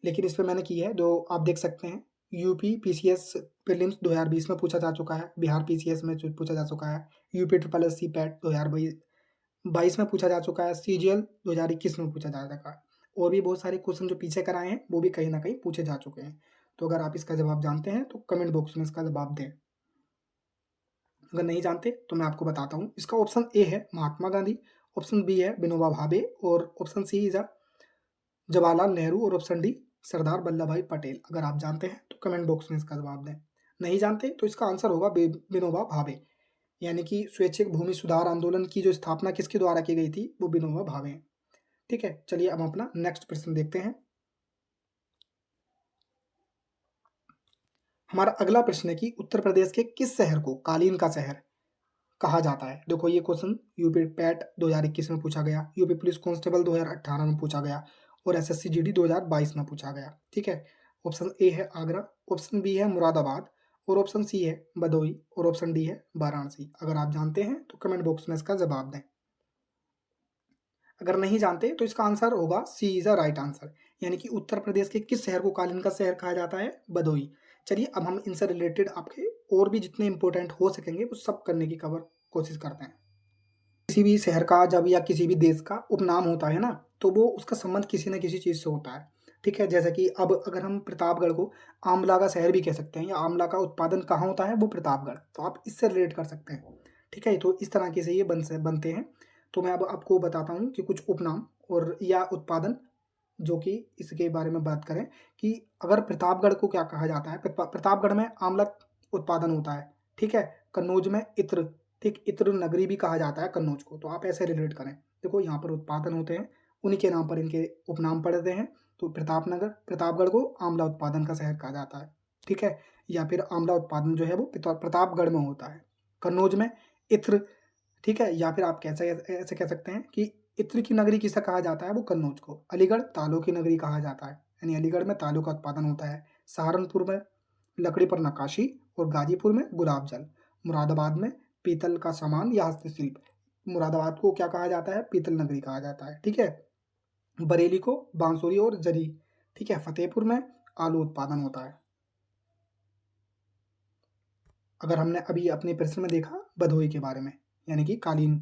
S1: लेकिन इस पे मैंने की है, जो आप देख सकते हैं। यूपी पीसीएस प्रीलिम्स 2020 में पूछा जा चुका है, बिहार पीसीएस में पूछा जा चुका है, UP triple S C PET 2022 में पूछा जा चुका है, सीजीएल 2021 में पूछा जा चुका है, और भी बहुत सारे क्वेश्चन जो पीछे कराए हैं वो भी कहीं ना कहीं पूछे जा चुके हैं। तो अगर आप इसका जवाब जानते हैं तो कमेंट बॉक्स में इसका जवाब दें। अगर नहीं जानते तो मैं आपको बताता हूँ। इसका ऑप्शन ए है महात्मा गांधी, ऑप्शन बी है विनोबा भावे, और option C is Jawaharlal Nehru, और ऑप्शन डी सरदार वल्लभ भाई पटेल। अगर आप जानते हैं तो कमेंट बॉक्स में इसका जवाब दें। नहीं जानते तो इसका आंसर होगा विनोबा भावे, यानी कि स्वैच्छिक भूमि सुधार आंदोलन की जो स्थापना किसके द्वारा की गई थी वो विनोबा भावे हैं, ठीक है? चलिए अब हम अपना नेक्स्ट प्रश्न देखते हैं। हमारा अगला प्रश्न है कि उत्तर प्रदेश के किस शहर को कालीन का शहर कहा जाता है? देखो ये क्वेश्चन यूपी पैट 2021 में पूछा गया, यूपी पुलिस कांस्टेबल 2018 में पूछा गया, और एसएससी जीडी 2022 में पूछा गया, ठीक है? ऑप्शन ए है आगरा, ऑप्शन बी है मुरादाबाद, और ऑप्शन सी है भदोही, और ऑप्शन डी है वाराणसी। अगर आप जानते हैं तो कमेंट बॉक्स में इसका जवाब दें। अगर नहीं जानते तो इसका आंसर होगा सी इज अ राइट आंसर, यानी कि उत्तर प्रदेश के किस शहर को कालीन का शहर कहा जाता है? भदोही। चलिए अब हम इनसे रिलेटेड आपके और भी जितने इंपॉर्टेंट हो सकेंगे वो सब करने की कोशिश करते हैं। किसी भी शहर का जब या किसी भी देश का उपनाम होता है ना तो वो उसका संबंध किसी न किसी चीज़ से होता है, ठीक है? जैसे कि अब अगर हम प्रतापगढ़ को आंवला का शहर भी कह सकते हैं, या आंवला का उत्पादन कहाँ होता है वो प्रतापगढ़, तो आप इससे रिलेट कर सकते हैं, ठीक है? तो इस तरह के से ये बनते हैं। तो मैं अब आपको बताता हूँ कि कुछ उपनाम और या उत्पादन जो कि इसके बारे में बात करें कि अगर प्रतापगढ़ को क्या कहा जाता है, प्रतापगढ़ में आंवला उत्पादन होता है, ठीक है? कन्नौज में इत्र, ठीक, इत्र नगरी भी कहा जाता है कन्नौज को, तो आप ऐसे रिलेट करें। देखो यहाँ पर उत्पादन होते हैं, उन्हीं के नाम पर इनके उपनाम पड़ते हैं। तो प्रतापगढ़ को आंवला उत्पादन का शहर कहा जाता है, ठीक है? या फिर आंवला उत्पादन जो है वो प्रतापगढ़ में होता है, कन्नौज में इत्र, ठीक है? या फिर आप कैसे ऐसे कह सकते हैं कि इत्र की नगरी किसे कहा जाता है? वो कन्नौज को। अलीगढ़ तालों की नगरी कहा जाता है, यानी अलीगढ़ में तालों का उत्पादन होता है। सहारनपुर में लकड़ी पर नक्काशी, और गाजीपुर में गुलाब जल। मुरादाबाद में पीतल का सामान या हस्तशिल्प। मुरादाबाद को क्या कहा जाता है? पीतल नगरी कहा जाता है, ठीक है। बरेली को बांसुरी और जरी, ठीक है। फतेहपुर में आलू उत्पादन होता है। अगर हमने अभी अपने प्रश्न में देखा भदोही के बारे में, यानी कि कालीन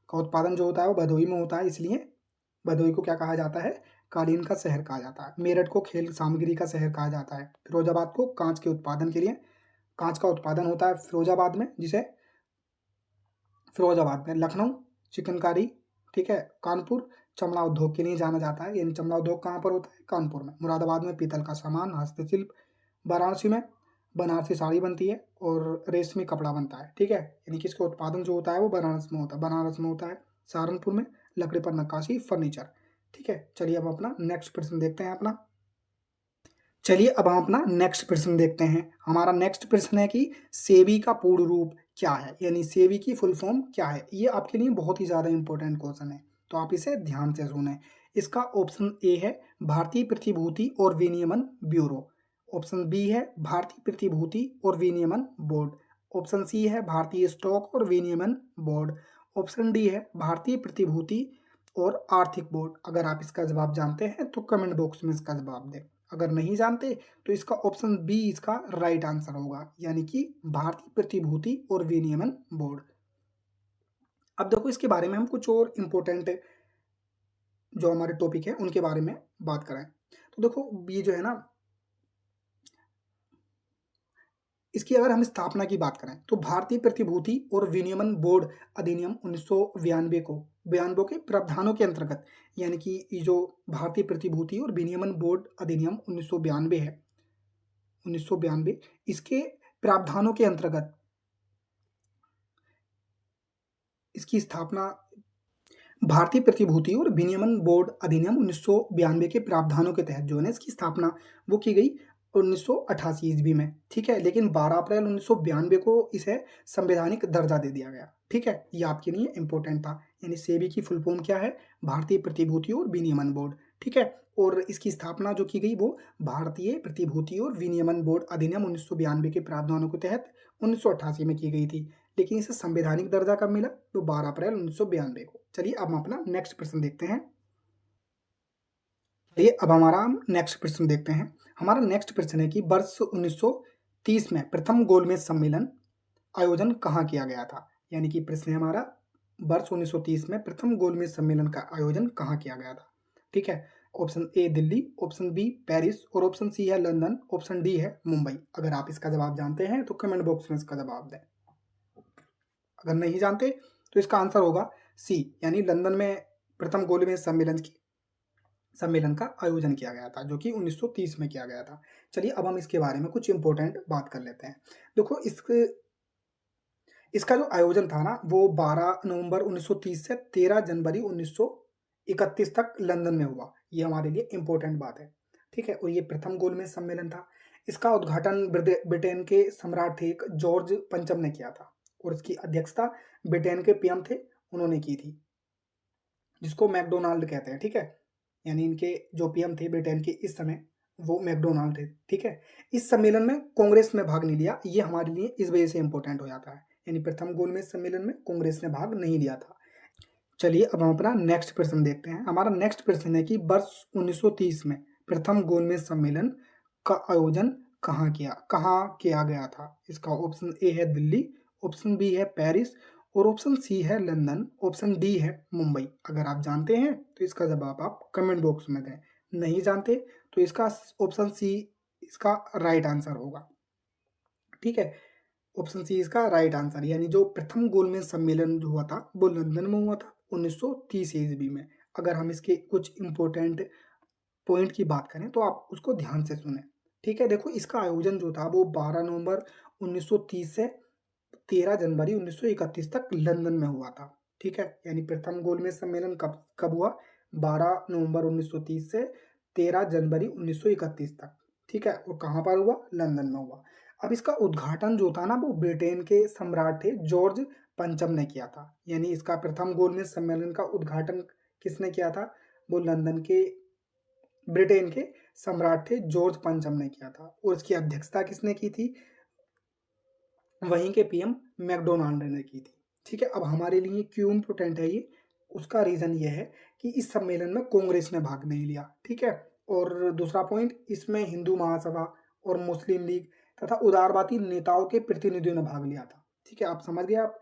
S1: का उत्पादन जो होता है वो भदोही में होता है, इसलिए भदोही को क्या कहा जाता है? कालीन का शहर कहा जाता है। मेरठ को खेल सामग्री का शहर कहा जाता है। फिरोजाबाद को कांच के उत्पादन के लिए, कांच का उत्पादन होता है फिरोजाबाद में, जिसे फिरोजाबाद में। लखनऊ चिकनकारी, ठीक है। कानपुर चमड़ा उद्योग के लिए जाना जाता है, यानी चमड़ा उद्योग कहाँ पर होता है? कानपुर में। मुरादाबाद में पीतल का सामान, हस्तशिल्प। वाराणसी में बनारसी साड़ी बनती है और रेशमी कपड़ा बनता है, ठीक है। यानी कि इसका उत्पादन जो होता है वो बनारस में होता है। सहारनपुर में लकड़ी पर नक्काशी, फर्नीचर, ठीक है। चलिए अब अपना नेक्स्ट प्रश्न देखते हैं अपना। चलिए अब हम अपना नेक्स्ट प्रश्न देखते हैं। हमारा नेक्स्ट प्रश्न है कि सेबी का पूर्ण रूप क्या है, यानी सेबी की फुल फॉर्म क्या है। ये आपके लिए बहुत ही ज़्यादा इंपॉर्टेंट क्वेश्चन है, तो आप इसे ध्यान से सुनें। इसका ऑप्शन ए है भारतीय प्रतिभूति और विनियमन ब्यूरो। ऑप्शन बी है भारतीय प्रतिभूति और विनियमन बोर्ड। ऑप्शन सी है भारतीय स्टॉक और विनियमन बोर्ड। ऑप्शन डी है भारतीय प्रतिभूति और आर्थिक बोर्ड। अगर आप इसका जवाब जानते हैं तो कमेंट बॉक्स में इसका जवाब दें। अगर नहीं जानते तो इसका ऑप्शन बी इसका राइट आंसर होगा, यानी कि भारतीय प्रतिभूति और विनियमन बोर्ड। अब देखो इसके बारे में हम कुछ और इम्पोर्टेंट जो हमारे टॉपिक है उनके बारे में बात करें। तो देखो ये जो है ना, इसकी अगर हम स्थापना की बात करें तो भारतीय प्रतिभूति और विनियमन बोर्ड अधिनियम 1992 को बयानबों के प्रावधानों के अंतर्गत, यानी कि ये जो भारतीय प्रतिभूति और विनियमन बोर्ड अधिनियम 1992 है, 1992, इसके प्रावधानों के अंतर्गत इसकी स्थापना, भारतीय प्रतिभूति और विनियमन बोर्ड अधिनियम 1992 के प्रावधानों के तहत जो है ना इसकी स्थापना वो की गई 1988 ईस्वी में, ठीक है। लेकिन 12 अप्रैल 1992 को इसे संवैधानिक दर्जा दे दिया गया, ठीक है। ये आपके लिए इंपॉर्टेंट था। यानी सेबी की फुल फॉर्म क्या है? भारतीय प्रतिभूति और विनियमन बोर्ड, ठीक है। और इसकी स्थापना जो की गई वो भारतीय प्रतिभूति और विनियमन बोर्ड अधिनियम 1992 के प्रावधानों के तहत 1988 में की गई थी। लेकिन इसे संवैधानिक दर्जा कब मिला? तो 12 अप्रैल 1992 को। चलिए अब हम अपना नेक्स्ट प्रश्न देखते हैं। चलिए अब हमारा नेक्स्ट प्रश्न देखते हैं। हमारा नेक्स्ट प्रश्न है कि वर्ष 1930 में प्रथम गोलमेज सम्मेलन आयोजन कहाँ किया गया था? यानी कि प्रश्न है हमारा, वर्ष 1930 में प्रथम गोलमेज सम्मेलन का आयोजन कहाँ किया गया था, ठीक है। Option A Delhi, option B Paris और ऑप्शन सी है लंदन, ऑप्शन डी है मुंबई। अगर आप इसका जवाब जानते हैं तो कमेंट बॉक्स में इसका जवाब दें। अगर नहीं जानते तो इसका आंसर होगा सी, यानी लंदन में प्रथम गोलमेज सम्मेलन का आयोजन किया गया था, जो कि 1930 में किया गया था। चलिए अब हम इसके बारे में कुछ इंपॉर्टेंट बात कर लेते हैं। देखो इसका जो आयोजन था ना वो 12 नवंबर 1930 से 13 जनवरी 1931 तक लंदन में हुआ। ये हमारे लिए इंपॉर्टेंट बात है, ठीक है। और ये प्रथम गोलमेज सम्मेलन था। इसका उद्घाटन ब्रिटेन के सम्राट थे जॉर्ज पंचम ने किया था और इसकी अध्यक्षता ब्रिटेन के पीएम थे, उन्होंने की थी, जिसको मैकडोनाल्ड कहते हैं, ठीक है। यानी इनके जो पीएम थे ब्रिटेन के इस समय वो मैकडोनाल्ड थे, ठीक है। इस सम्मेलन में कांग्रेस में भाग नहीं लिया, ये हमारे लिए इस वजह से इंपॉर्टेंट हो जाता है। यानी प्रथम गोलमेज सम्मेलन में कांग्रेस ने भाग नहीं लिया था। चलिए अब हम अपना नेक्स्ट प्रश्न देखते हैं। हमारा नेक्स्ट प्रश्न है कि वर्ष 1930 में प्रथम गोलमेज सम्मेलन का आयोजन कहाँ किया गया था? इसका ऑप्शन ए है दिल्ली, ऑप्शन बी है पेरिस और ऑप्शन सी है लंदन, ऑप्शन डी है मुंबई। अगर आप जानते हैं तो इसका जवाब आप कमेंट बॉक्स में दें। नहीं जानते तो इसका ऑप्शन सी इसका राइट आंसर होगा, ठीक है। ऑप्शन सी इसका राइट आंसर, यानी जो प्रथम गोलमेज सम्मेलन जो हुआ था वो लंदन में हुआ था 1930 ईस्वी में। अगर हम इसके कुछ इंपॉर्टेंट पॉइंट की बात करें तो आप उसको ध्यान से सुने, ठीक है। देखो इसका आयोजन जो था वो 12 नवंबर 1930 से 13 जनवरी 1931 तक लंदन में हुआ था, ठीक है। यानी प्रथम गोलमेज सम्मेलन कब कब हुआ? 12 नवंबर 1930 से 13 जनवरी 1931 तक, ठीक है। और कहाँ पर हुआ? लंदन में हुआ। अब इसका उद्घाटन जो था ना वो ब्रिटेन के सम्राट थे जॉर्ज पंचम ने किया था। यानी इसका प्रथम गोलमेज सम्मेलन का उद्घाटन किसने किया था? वो लंदन के ब्रिटेन के सम्राट थे जॉर्ज पंचम ने किया था। और इसकी अध्यक्षता किसने की थी? वहीं के पीएम मैकडोनाल्ड ने की थी, ठीक है, अब हमारे लिए क्यों इम्पोर्टेंट है ये, उसका रीज़न ये है कि इस सम्मेलन में कांग्रेस ने भाग नहीं लिया, ठीक है। और दूसरा पॉइंट, इसमें हिंदू महासभा और मुस्लिम लीग तथा उदारवादी नेताओं के प्रतिनिधियों ने भाग लिया था, ठीक है, आप समझ गए आप।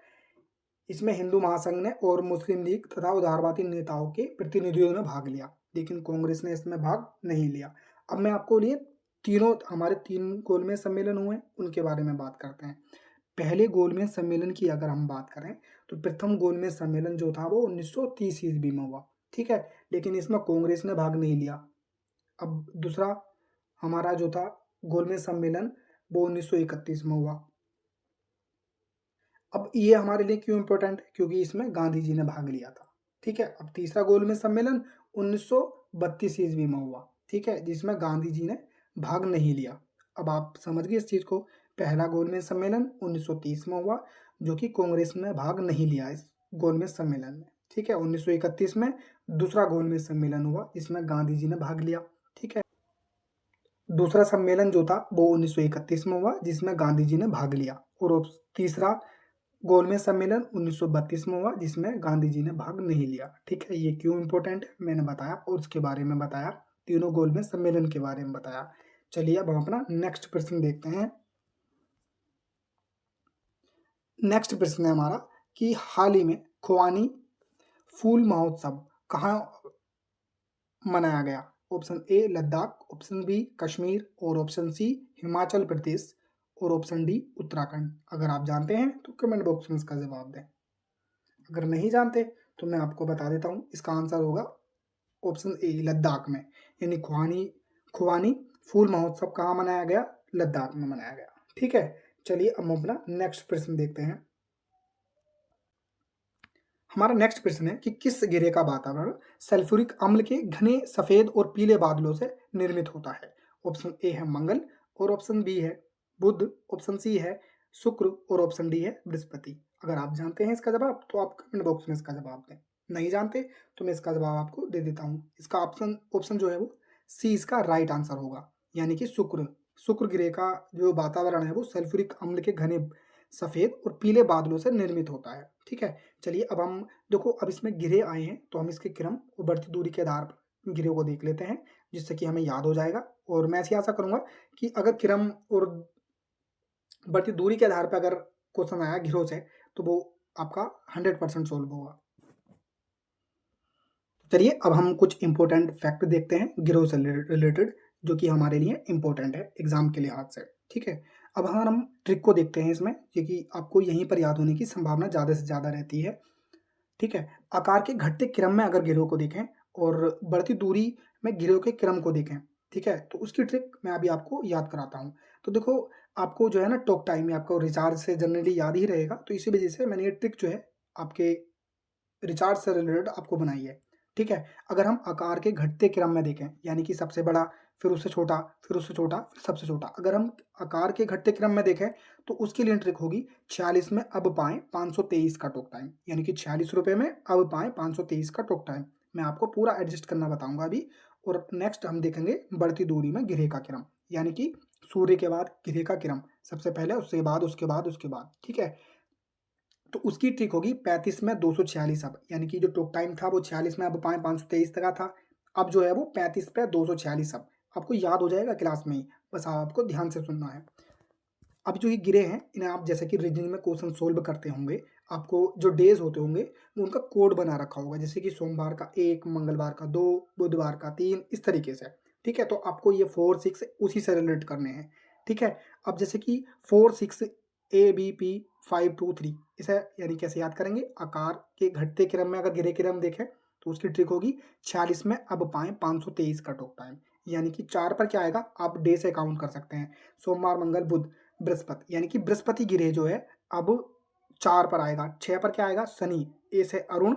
S1: इसमें हिंदू महासंघ ने और मुस्लिम लीग तथा उदारवादी नेताओं के प्रतिनिधियों ने भाग लिया, लेकिन कांग्रेस ने इसमें भाग नहीं लिया। अब मैं आपको लिए तीनों हमारे 3 गोलमेज सम्मेलन हुए उनके बारे में बात करते हैं। पहले गोलमेज सम्मेलन की अगर हम बात करें तो प्रथम गोलमेज सम्मेलन जो था वो 1930 ईस्वी में हुआ, ठीक है, लेकिन इसमें कांग्रेस ने भाग नहीं लिया। अब दूसरा हमारा जो था गोलमेज सम्मेलन वो 1931 में हुआ। अब ये हमारे लिए क्यों इम्पोर्टेंट है, क्योंकि इसमें गांधी जी ने भाग लिया था, ठीक है। अब तीसरा गोलमेज सम्मेलन 1932 ईस्वी में हुआ, ठीक है, जिसमें गांधी जी ने भाग नहीं लिया। अब आप समझ गए इस चीज को, पहला गोलमेज सम्मेलन 1930 में हुआ जो कि कांग्रेस ने भाग नहीं लिया इस गोलमेज सम्मेलन में, ठीक है। 1931 में दूसरा गोलमेज सम्मेलन हुआ जिसमें गांधी जी ने भाग लिया, ठीक है। दूसरा सम्मेलन जो था वो 1931 में हुआ जिसमें गांधी जी ने भाग लिया, और तीसरा गोलमेज सम्मेलन 1932 में हुआ जिसमें गांधी जी ने भाग नहीं लिया, ठीक है। ये क्यों इंपॉर्टेंट है मैंने बताया और उसके बारे में बताया, तीनों गोलमेज सम्मेलन के बारे में बताया। चलिए अब हम अपना नेक्स्ट प्रश्न देखते हैं। नेक्स्ट प्रश्न है हमारा कि हाल ही में खुवानी फूल महोत्सव कहाँ मनाया गया। Option A Ladakh, option B Kashmir और ऑप्शन सी हिमाचल प्रदेश और ऑप्शन डी उत्तराखंड। अगर आप जानते हैं तो कमेंट बॉक्स में इसका जवाब दें, अगर नहीं जानते तो मैं आपको बता देता हूँ, इसका आंसर होगा ऑप्शन ए लद्दाख में, यानी खुवानी फूल महोत्सव कहाँ मनाया गया, लद्दाख में मनाया गया, ठीक है। चलिए अब हम अपना नेक्स्ट प्रश्न देखते हैं। हमारा नेक्स्ट प्रश्न है कि किस गिरे का वातावरण सल्फ्यूरिक अम्ल के घने सफेद और पीले बादलों से निर्मित होता है। ऑप्शन ए है मंगल और ऑप्शन बी है बुध, ऑप्शन सी है शुक्र और ऑप्शन डी है बृहस्पति। अगर आप जानते हैं इसका जवाब तो आप कमेंट बॉक्स में इसका जवाब दें, नहीं जानते तो मैं इसका जवाब आपको दे देता हूँ। इसका ऑप्शन ऑप्शन जो है वो सी इसका राइट आंसर होगा, यानी कि शुक्र। शुक्र ग्रह का जो वातावरण है वो सल्फ्यूरिक अम्ल के घने सफेद और पीले बादलों से निर्मित होता है, ठीक है। चलिए अब हम देखो, अब इसमें गिरे आए हैं तो हम इसके क्रम और बढ़ती दूरी के आधार पर गिरों को देख लेते हैं जिससे कि हमें याद हो जाएगा। और मैं ऐसी आशा करूंगा कि अगर क्रम और बढ़ती दूरी के आधार पर अगर क्वेश्चन आया गिरों से तो वो आपका 100% सोल्व होगा। चलिए अब हम कुछ इंपॉर्टेंट फैक्ट देखते हैं गिरोह से रिलेटेड जो कि हमारे लिए इंपॉर्टेंट है एग्जाम के लिहाज से, ठीक है। अब अगर हम ट्रिक को देखते हैं इसमें, क्योंकि आपको यहीं पर याद होने की संभावना ज़्यादा से ज़्यादा रहती है, ठीक है। आकार के घटते क्रम में अगर गिरोह को देखें और बढ़ती दूरी में गिरोह के क्रम को देखें, ठीक है, तो उसकी ट्रिक मैं अभी आपको याद कराता हूँ। तो देखो, आपको जो है ना टॉक टाइम में आपको रिचार्ज से जनरली याद ही रहेगा, तो इसी वजह से मैंने ये ट्रिक जो है आपके रिचार्ज से रिलेटेड आपको बनाई है, ठीक है। अगर हम आकार के घटते क्रम में देखें, यानी कि सबसे बड़ा फिर उससे छोटा फिर उससे छोटा फिर सबसे छोटा, अगर हम आकार के घटते क्रम में देखें तो उसके लिए ट्रिक होगी 46 में अब पाएं 523 का टॉक टाइम, यानी कि 46 रुपये में अब पाएं 523 का टॉक टाइम। मैं आपको पूरा एडजस्ट करना बताऊंगा अभी। और नेक्स्ट हम देखेंगे बढ़ती दूरी में गिरे का क्रम, यानी कि सूर्य के बाद गिरे का क्रम, सबसे पहले उसके बाद उसके बाद उसके बाद, ठीक है। तो उसकी ट्रिक होगी 35 में 246 अब, यानी कि जो टॉक टाइम था वो 46 में अब पाए 523 तक का था, अब जो है वो 35 पे 246 अब। आपको याद हो जाएगा क्लास में ही, बस आपको ध्यान से सुनना है। अब जो ये गिरे हैं इन्हें आप जैसे कि रीजनिंग में क्वेश्चन सोल्व करते होंगे, आपको जो डेज होते होंगे वो उनका कोड बना रखा होगा, जैसे कि सोमवार का 1, मंगलवार का 2, बुधवार का 3, इस तरीके से, ठीक है। तो आपको ये 4, 6 उसी से रिलेट करने हैं, ठीक है। अब जैसे कि 4, 6 ABP 5, 2, 3, इसे यानी कैसे याद करेंगे, आकार के घटते क्रम में अगर गिरे क्रम देखें तो उसकी ट्रिक होगी 46 में अब पाएं 523 का टॉक टाइम, यानी कि 4 पर क्या आएगा आप डे से काउंट कर सकते हैं, सोमवार मंगल बुध बृहस्पति, यानी कि बृहस्पति गिरे जो है अब 4 पर आएगा, 6 पर क्या आएगा शनि, ए से अरुण।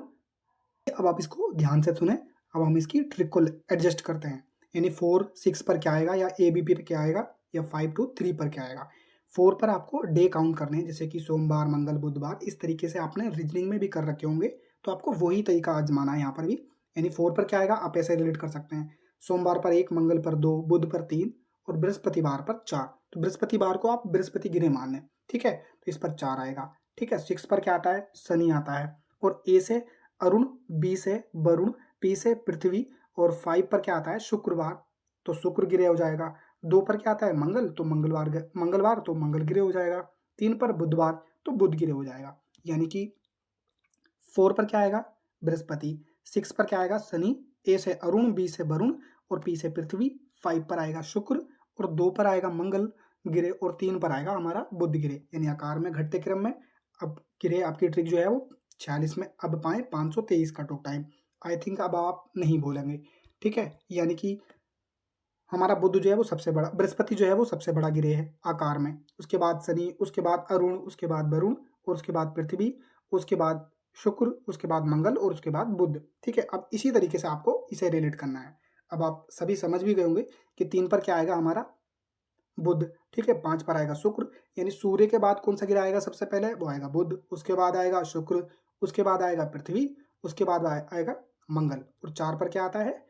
S1: अब आप इसको ध्यान से सुने, अब हम इसकी ट्रिक को एडजस्ट करते हैं, यानी 4, 6 पर क्या आएगा या ABP पर क्या आएगा या 5 to 3 पर क्या आएगा। 4 पर आपको डे काउंट करने हैं, जैसे कि सोमवार मंगल बुधवार, इस तरीके से आपने रीजनिंग में भी कर रखे होंगे, तो आपको वही तरीका आजमाना है यहाँ पर भी। यानी 4 पर क्या आएगा आप ऐसे रिलेट कर सकते हैं, सोमवार पर 1, मंगल पर 2, बुध पर 3 और बृहस्पतिवार पर 4। तो बृहस्पतिवार को आप बृहस्पति गिरे मान लें, ठीक है, तो इस पर 4 आएगा। ठीक है। 6 पर क्या आता है, शनि आता है, और ए से अरुण, बी से वरुण, पी से पृथ्वी, और 5 पर क्या आता है, शुक्रवार, तो शुक्र ग्रह हो जाएगा। 2 पर क्या आता है, मंगल, तो मंगलवार तो मंगल ग्रह हो जाएगा। 3 पर बुधवार, तो बुध ग्रह हो जाएगा। यानी कि 4 पर क्या आएगा, बृहस्पति, 6 पर क्या आएगा, शनि, ए से अरुण, बी से वरुण, और पी से पृथ्वी, 5 पर आएगा शुक्र, और 2 पर आएगा मंगल ग्रह, और 3 पर आएगा हमारा बुध ग्रह। यानी आकार में घटते क्रम में अब ग्रह आपकी ट्रिक जो है वो 46 में अब पाए 523 का टॉक टाइम। आई थिंक अब आप नहीं भूलेंगे, ठीक है। यानी कि हमारा बुध जो है वो सबसे बड़ा, बृहस्पति जो है वो सबसे बड़ा ग्रह है आकार में, उसके बाद शनि, उसके बाद अरुण, उसके बाद वरुण, और उसके बाद पृथ्वी, उसके बाद शुक्र, उसके बाद मंगल, और उसके बाद बुध, ठीक है। अब इसी तरीके से आपको इसे रिलेट करना है। अब आप सभी समझ भी गए होंगे कि 3 पर क्या आएगा हमारा, बुध, ठीक है। 5 पर आएगा शुक्र, यानी सूर्य के बाद कौन सा ग्रह आएगा सबसे पहले, वो आएगा बुध, उसके बाद आएगा शुक्र, उसके बाद आएगा पृथ्वी, उसके बाद आएगा मंगल, और 4 पर क्या आता है।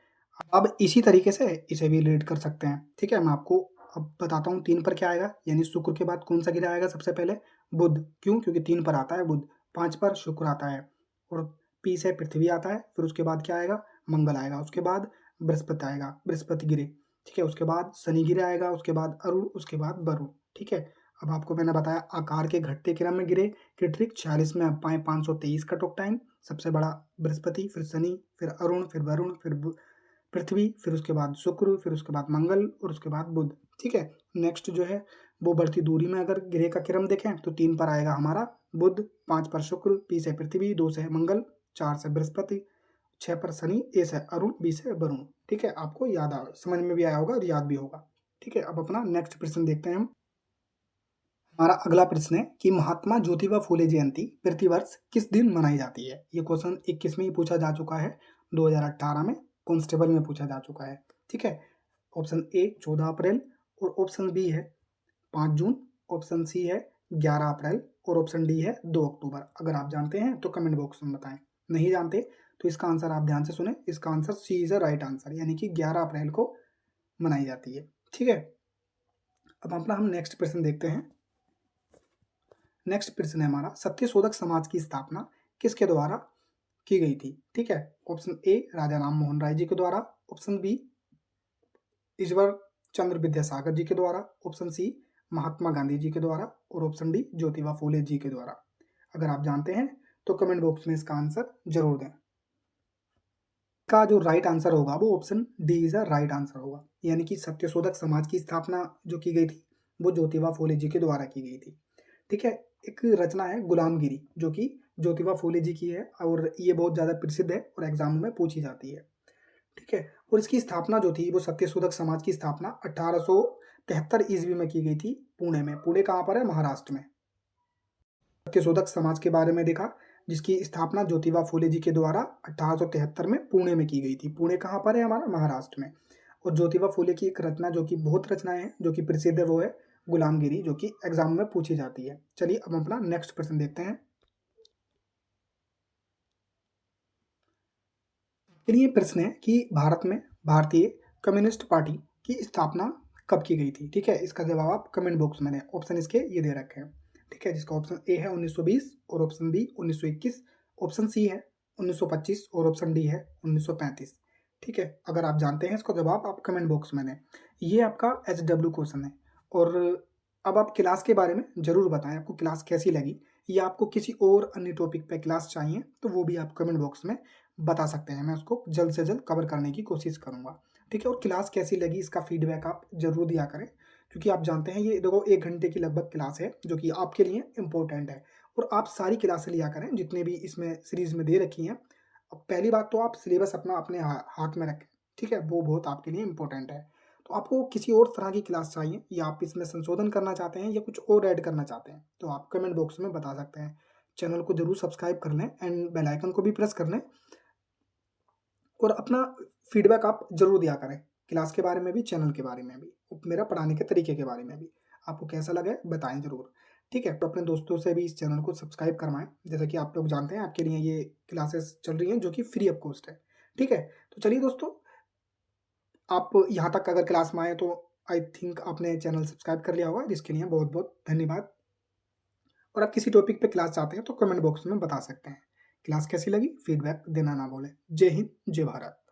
S1: अब इसी तरीके से इसे भी रिलेट कर सकते हैं, ठीक है। मैं आपको अब बताता हूँ 3 पर क्या आएगा, यानी शुक्र के बाद कौन सा ग्रह आएगा सबसे पहले, बुध, क्यों, क्योंकि 3 पर आता है बुध, 5 पर शुक्र आता है, और पी से पृथ्वी आता है, फिर उसके बाद क्या आएगा, मंगल आएगा, उसके बाद बृहस्पति आएगा, बृहस्पति गिरे, ठीक है। उसके बाद शनि गिरे आएगा, उसके बाद अरुण, उसके बाद वरुण, ठीक है। अब आपको मैंने बताया आकार के घटते क्रम में गिरे की ट्रिक। 46 में आप पाए 523 का टॉक टाइम, सबसे बड़ा बृहस्पति, फिर शनि, फिर अरुण, फिर वरुण, फिर पृथ्वी, फिर उसके बाद शुक्र, फिर उसके बाद मंगल, और उसके बाद बुध, ठीक है। नेक्स्ट जो है वो बढ़ती दूरी में अगर ग्रह का क्रम देखें तो 3 पर आएगा हमारा बुध, 5 पर शुक्र, पी से पृथ्वी, 2 से मंगल, 4 से बृहस्पति, 6 पर शनि, ए से अरुण, बी से वरुण, ठीक है। आपको याद आ समझ में भी आया होगा और याद भी होगा, ठीक है। अब अपना नेक्स्ट प्रश्न देखते हैं हम। हमारा अगला प्रश्न है कि महात्मा ज्योतिबा फूले जयंती प्रतिवर्ष किस दिन मनाई जाती है। ये क्वेश्चन 21 में ही पूछा जा चुका है, 2018 में कांस्टेबल में पूछा जा चुका है, ठीक है। ऑप्शन ए 14 अप्रैल, और ऑप्शन बी है 5 जून, ऑप्शन सी है 11 अप्रैल, और ऑप्शन डी है 2 अक्टूबर। अगर आप जानते हैं तो कमेंट बॉक्स में बताएं, नहीं जानते तो इसका आंसर आप ध्यान से सुने, इसका answer C is a right answer, यानी कि 11 अप्रैल को मनाई जाती है, ठीक है। अब अपना हम नेक्स्ट प्रश्न देखते हैं। नेक्स्ट प्रश्न है हमारा, सत्यशोधक समाज की स्थापना किसके द्वारा की गई थी, ठीक है। ऑप्शन ए राजा राम मोहन राय जी के द्वारा, ऑप्शन बी ईश्वर चंद्र विद्यासागर जी के द्वारा, ऑप्शन सी महात्मा गांधी जी के द्वारा, और ऑप्शन डी ज्योतिबा फूले जी के द्वारा। अगर आप जानते हैं तो कमेंट बॉक्स में इसका आंसर जरूर दें। का जो राइट आंसर होगा वो option D is a right answer होगा, यानी कि सत्यशोधक समाज की स्थापना जो की गई थी वो ज्योतिबा फूले जी के द्वारा की गई थी, ठीक है। एक रचना है गुलामगिरी जो कि ज्योतिबा फूले जी की है, और ये बहुत ज़्यादा प्रसिद्ध है और एग्जाम में पूछी जाती है, ठीक है। और इसकी स्थापना जो थी वो सत्यशोधक समाज की स्थापना 1873 ईस्वी में की गई थी पुणे में। पुणे कहाँ पर है, महाराष्ट्र में। सत्यशोधक समाज के बारे में देखा जिसकी स्थापना ज्योतिबा फूले जी के द्वारा 1873 में पुणे में की गई थी। पुणे कहाँ पर है हमारा, महाराष्ट्र में। और ज्योतिबा फूले की एक रचना जो कि बहुत रचनाएं हैं जो कि प्रसिद्ध है वो है गुलामगिरी, जो कि एग्जाम में पूछी जाती है। चलिए अब अपना नेक्स्ट प्रश्न देखते हैं। चलिए प्रश्न है कि भारत में भारतीय कम्युनिस्ट पार्टी की स्थापना कब की गई थी, ठीक है। इसका जवाब आप कमेंट बॉक्स में दें, ऑप्शन इसके ये दे रखे हैं, ठीक है। जिसका ऑप्शन ए है 1920, और ऑप्शन बी 1921, ऑप्शन सी है 1925, और ऑप्शन डी है 1935, ठीक है। अगर आप जानते हैं इसका जवाब आप कमेंट बॉक्स में दें। ये आपका HW क्वेश्चन है। और अब आप क्लास के बारे में जरूर बताएं, आपको क्लास कैसी लगी, या आपको किसी और अन्य टॉपिक पे क्लास चाहिए तो वो भी आप कमेंट बॉक्स में बता सकते हैं, मैं उसको जल्द से जल्द कवर करने की कोशिश करूंगा, ठीक है। और क्लास कैसी लगी इसका फीडबैक आप जरूर दिया करें, क्योंकि आप जानते हैं ये देखो 1 घंटे की लगभग क्लास है जो कि आपके लिए इम्पोर्टेंट है। और आप सारी क्लासें लिया करें जितने भी इसमें सीरीज में दे रखी हैं। अब पहली बात तो आप सिलेबस अपना अपने हाथ में रखें, ठीक है, वो बहुत आपके लिए इम्पोर्टेंट है। तो आपको किसी और तरह की क्लास चाहिए, या आप इसमें संशोधन करना चाहते हैं, या कुछ और ऐड करना चाहते हैं, तो आप कमेंट बॉक्स में बता सकते हैं। चैनल को जरूर सब्सक्राइब कर लें एंड बेल आइकन को भी प्रेस कर लें, और अपना फीडबैक आप जरूर दिया करें, क्लास के बारे में भी, चैनल के बारे में भी, मेरा पढ़ाने के तरीके के बारे में भी। आपको कैसा लगे बताएं जरूर, ठीक है। तो अपने दोस्तों से भी इस चैनल को सब्सक्राइब करवाएं। जैसा कि आप लोग जानते हैं आपके लिए ये क्लासेस चल रही हैं जो कि फ्री ऑफ कॉस्ट है, ठीक है। तो चलिए दोस्तों, आप यहाँ तक अगर क्लास में आए तो आई थिंक आपने चैनल सब्सक्राइब कर लिया होगा, जिसके लिए बहुत बहुत धन्यवाद। और आप किसी टॉपिक पे क्लास चाहते हैं तो कमेंट बॉक्स में बता सकते हैं। क्लास कैसी लगी फीडबैक देना ना भूलें। जय हिंद, जय भारत।